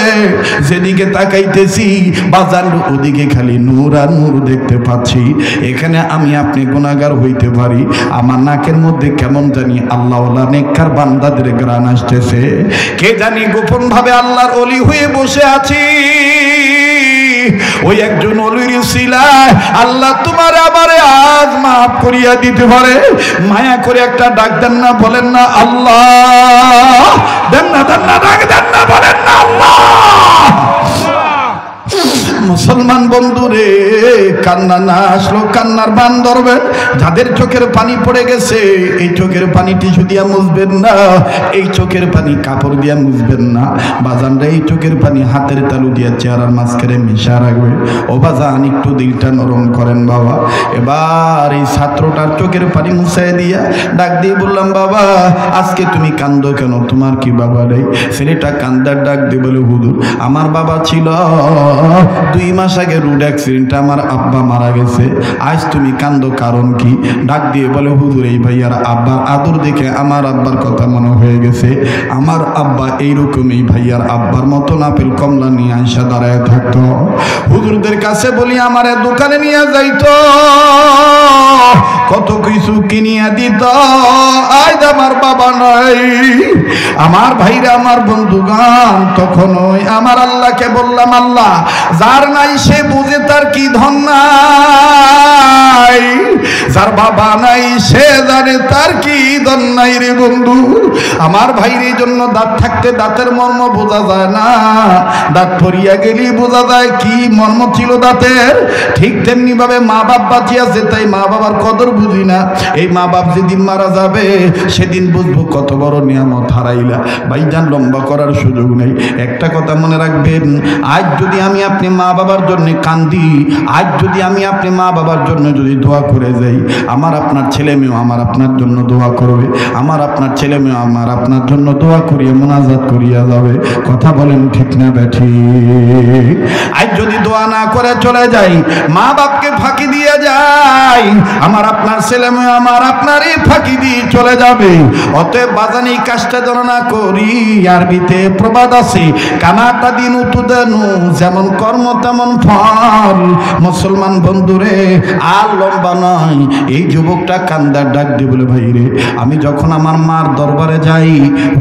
যেদিকে তাকাইতেছি বাজার ওদিকে খালি নূর আর নূর দেখতে পাচ্ছি। এখানে আমি আপনি গুনাহগার হইতে পারি, আমার নাকের মধ্যে কেমন জানি আল্লাহওয়ালা নেককার বান্দাদের গ্রাণ আসতেছে। কে জানি গোপন ভাবে আল্লাহর ওলি হয়ে বসে আছি। ওই একজন অলির উসিলায় আল্লাহ তোমার আমারে আজ মাফ করিয়া দিতে পারে। মায়া করে একটা ডাক দেন না, বলেন না আল্লাহ, দেন না দেন না, ডাক দেন না, বলেন না আল্লাহ। মুসলমান বন্ধুরে, কান্না না আসলো কান্নার বান ধরবেন। যাদের চোখের পানি পড়ে গেছে এই চোখের পানি টিস্যু দিয়া মুছবেন না, এই চোখের পানি কাপড় দিয়া মুছবেন না বাজানরা, এই চোখের পানি হাতের তালু দিয়া চেহারার মাঝখানে মিশা রাখবে। ও বাজান একটু দিলটা নরম করেন বাবা। এবার এই ছাত্রটার চোখের পানি মুছাই দিয়া ডাক দিয়ে বললাম বাবা আজকে তুমি কান্দো কেন, তোমার কি বাবা নেই? ছেলেটা কান্দার ডাক দিয়ে বলে হুজুর আমার বাবা ছিল, 2 মাস আগে রোড অ্যাক্সিডেন্টে আমার আব্বা মারা গেছে, আজ তুমি কান্দো কারণ কি? ডাক দিয়ে বলে হুজুর এই ভাইয়ার আব্বার আদর দেখে আমার আব্বার কথা মনে হয়ে গেছে, আমার আব্বা এইরকমই ভাইয়ার আব্বার মতো আপেল কমলা নিয়ে আইসা দাঁড়ায় থাকতো। হুজুরদের কাছে বলি আমারে দোকানে নিয়ে যাইতো, কত কিছু কিনিয়া দিত, আজ আমার বাবা নাই। আমার ভাইরা আমার বন্ধুগান, তখন ওই আমার আল্লাহকে বললাম আল্লাহ যার নাই সে বুঝে তার কি ধন নাই, যার বাবা নাই সে জানে তার কি ধন নাই রে বন্ধু। আমার ভাইয়ের জন্য দাঁত থাকতে দাঁতের মর্ম বোঝা যায় না, দাঁত পরিয়া গেলি বোঝা যায় কি মর্ম ছিল দাঁতের। ঠিক তেমনি ভাবে মা বাপ বাঁচিয়েছে তাই মা বাবার কদর বুঝি না। এই মা বাপ যেদিন মারা যাবে সেদিন বুঝবো কত বড় নিয়ামত হারাইলা। ভাইজান লম্বা করার সুযোগ নেই, একটা কথা মনে রাখবেন, আজ যদি আমি আপনি মা বাবার জন্য কান্দি, আজ যদি আমি আপনি মা বাবার জন্য যদি দোয়া করে যাই, আমার আপনার ছেলে মেয়েও আমার আপনার জন্য দোয়া করবে, আমার আপনার ছেলে মেয়েও আমার আপনার জন্য দোয়া করিয়া মোনাজাত করিয়া যাবে। কথা বলেন ঠিক না বেঠি? আজ যদি দোয়া না করে চলে যাই, মা বাপকে ফাঁকি দিয়ে যাই, আমার আপনার ছেলে মেয়ে আমার আপনারই ফাঁকি দিয়ে চলে যাবে। অতএব বাজানি কাজটা যেন না করি। আরবিতে প্রবাদ আছে কানাটা দিন উতুদানু, যেমন কর্ম তেমন ফল। মুসলমান বন্ধুরে আর লম্বা নয়, এই যুবকটা কান্দার ডাক দিয়ে বলে ভাই রে আমি যখন আমার মার দরবারে যাই,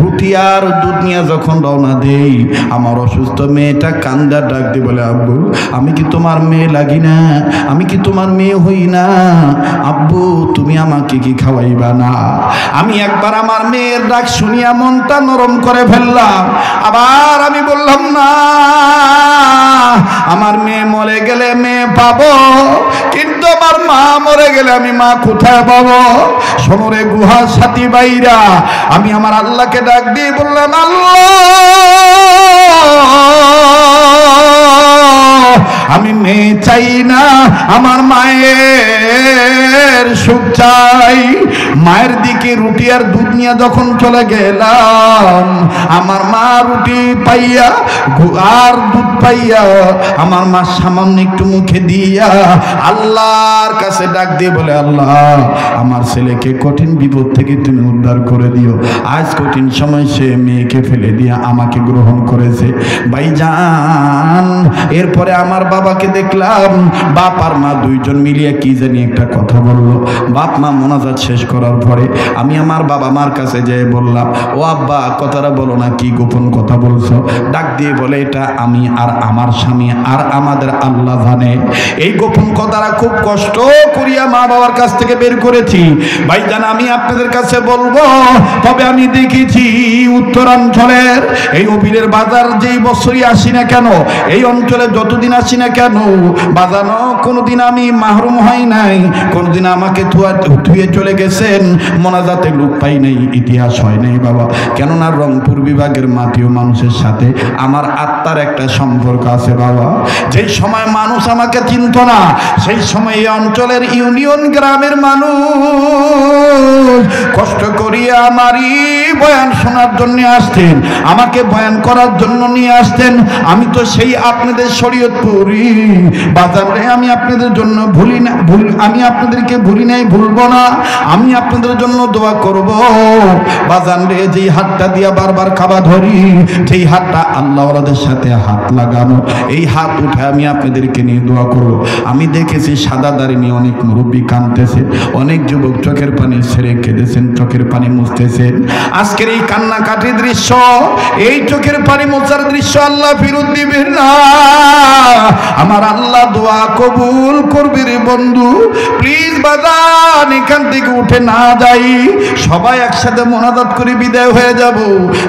রুটি আর দুধ নিয়ে যখন রওনা দেই, আমার অসুস্থ মেয়েটা কান্দার ডাক দিয়ে বলে আব্বু আমি কি তোমার মেয়ে লাগি না, আমি কি তোমার মেয়ে হই না, আব্বু তুমি আমাকে কি খাওয়াইবা না? আমি একবার আমার মেয়ের ডাক শুনিয়া মনটা নরম করে ফেললাম, আবার আমি বললাম না আমার মেয়ে মরে গেলে মেয়ে পাবো, কিন্তু আমার মা মরে গেলে আমি মা কোথায় পাবো? সমরে গুহার সাথী বাইরা আমি আমার আল্লাহকে ডাক দিয়ে বললাম আল্লাহ আমি মেয়ে চাই না, আমার মায়ের অন্তরের সুখ চাই। মায়ের দিকে রুটি আর দুধ নিয়ে যখন চলে গেলাম, আমার মা রুটি পাইয়া আর দুধ পাইয়া আমার মা সামান্য একটু মুখে দিয়া আল্লাহর কাছে ডাক দিয়ে বলে, আল্লাহ আমার ছেলেকে কঠিন বিপদ থেকে তুমি উদ্ধার করে দিও। আজ কঠিন সময় সে মেয়েকে ফেলে দিয়া আমাকে গ্রহণ করেছে। ভাইজান, এরপরে আমার বাবাকে দেখলাম, বাপ আর মা দুইজন মিলিয়ে কি জানি একটা কথা বললো। বাপ মা মোনাজাত শেষ করার পরে আমি আমার বাবা মার কাছে যেয়ে বললাম, ও আব্বা কথাটা বলো না, কি গোপন কথা বলছো? ডাক দিয়ে বলে, এটা আমি আর আমার স্বামী আর আমাদের আল্লাহ জানে। এই গোপন কথাটা খুব কষ্ট করিয়া মা বাবার কাছ থেকে বের করেছি। ভাইজান, আমি আপনাদের কাছে বলবো, তবে আমি দেখেছি উত্তরাঞ্চলের এই অবিরের বাজার যেই বছরই আসি না কেন, এই অঞ্চলে যতদিন আসি না কেন, বাজানো কোনোদিন আমি মাহরুম হই নাই, কোনোদিন আমাকে ধুয়ে চলে গেছেন, মোনাজাতে লোক পাই নাই, ইতিহাস হয় নাই বাবা। কেননা রংপুর বিভাগের মাটিও মানুষের সাথে আমার আত্মার একটা সম্পর্ক আছে বাবা। যেই সময় মানুষ আমাকে চিনত না, সেই সময় এই অঞ্চলের ইউনিয়ন গ্রামের মানুষ কষ্ট করিয়া আমারই বয়ান শোনার জন্য আসতেন, আমাকে বয়ান করার জন্য নিয়ে আসতেন। আমি তো সেই আপনাদের শরীয়তপুরি বাজারে, আমি আপনাদের জন্য আমি আপনাদেরকে ভুলি নাই, ভুলবো না। আমি আপনাদের জন্য দোয়া করব বাজান রে। যেই হাতটা দিয়া বারবার খাবা ধরি, যেই হাতটা আল্লাহ ওয়ালাদের সাথে হাত লাগানো, এই হাত উঠে আমি আপনাদেরকে নিয়ে দোয়া করব। আমি দেখেছি সাদা দাড়ি নিয়ে অনেক মুরব্বী কাঁদতেছে, অনেক যুবক চোখের পানি ছেড়ে কেঁদেছেন, চোখের পানি মুছতেছেন। আজকের এই কান্নাকাটির দৃশ্য, এই চোখের পানি মোছার দৃশ্য আল্লাহ ফিরত দিবেন না। আমার আল্লাহ দোয়া কবুল করবে রে বন্ধু। প্লিজ বাজান, এখান থেকে উঠে না যাই, সবাই একসাথে মোনাজাত করে বিদায় হয়ে যাব।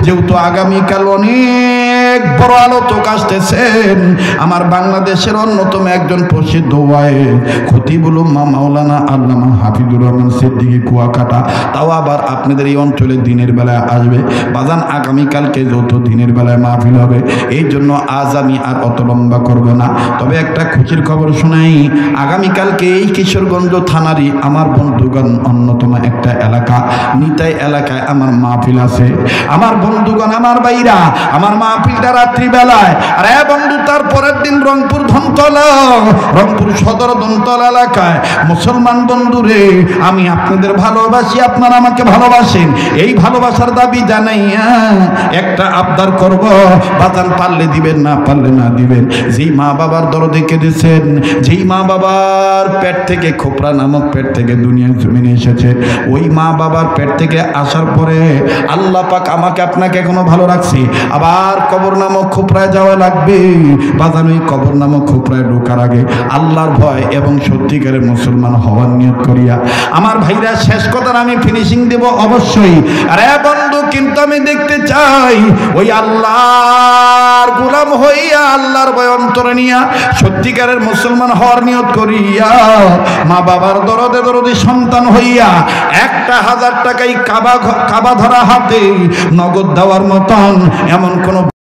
যেহেতু আগামীকাল অনেক বড় আলোচক আসতেছেন, আমার বাংলাদেশের অন্যতম একজন প্রসিদ্ধ ওয়াইজ খতিবুল উম্মাহ মাওলানা আল্লামা হাফিজুর রহমান সিদ্দিকী কুয়াকাটা, তাও আবার আপনাদের এই অঞ্চলে দিনের বেলায় আসবে। বাজান, আগামীকালকে যত দিনের বেলায় মাহফিল হবে, এই জন্য আজ আমি আর অত লম্বা করব না। তবে একটা খুশির খবর শোনাই, আগামীকালকে এই কিশোরগঞ্জ থানারই আমার বন্ধুগণ অন্যতম একটা এলাকা নিতাই এলাকায় আমার মাহফিল আছে। আমার বন্ধুগণ, আমার ভাইরা, আমার মাহফিলটা রাত্রিবেলায়। আরে বন্ধু, তার পরের দিন রংপুর ধনতলা, রংপুর সদর ধনতলা এলাকায়। মুসলমান বন্ধুরে, আমি আপনাদের ভালোবাসি, আপনারা আমাকে ভালোবাসেন। এই ভালোবাসার দাবি জানাইয়া একটা আবদার করব, বাজান পারলে দিবেন, না পারলে না দিবেন। যেই মা বাবার দরদে কেঁদেছেন, যেই মা বাবার পেট থেকে, খোপরা নামক পেট থেকে দুনিয়ার জমিনে এসেছে, ওই মা বাবার পেট থেকে আসার পরে আল্লাহ পাক আমাকে আপনাকে এখনো ভালো রাখছে। আবার কবর নামক খোপরায় যাওয়া লাগবে। বাজান, ওই কবর নামক খোপরায় ঢোকার আগে আল্লাহর ভয় এবং সত্যিকারের মুসলমান হওয়ার নিয়ত করিয়া আমার ভাইরা, শেষ কথার আমি ফিনিশিং দেব অবশ্যই। আরে বন্ধু, কিন্তু আমি দেখতে চাই ওই আল্লাহর গোলাম হইয়া, আল্লাহর ভয় অন্তরে নিয়া, সত্যিকারের মুসলমান হওয়ার নিয়ত করিয়া, মা বাবার দরদে দরদি সন্তান হইয়া 1000 টাকায় কাবা ধরা হাতে নগদ দেওয়ার মতন এমন কোন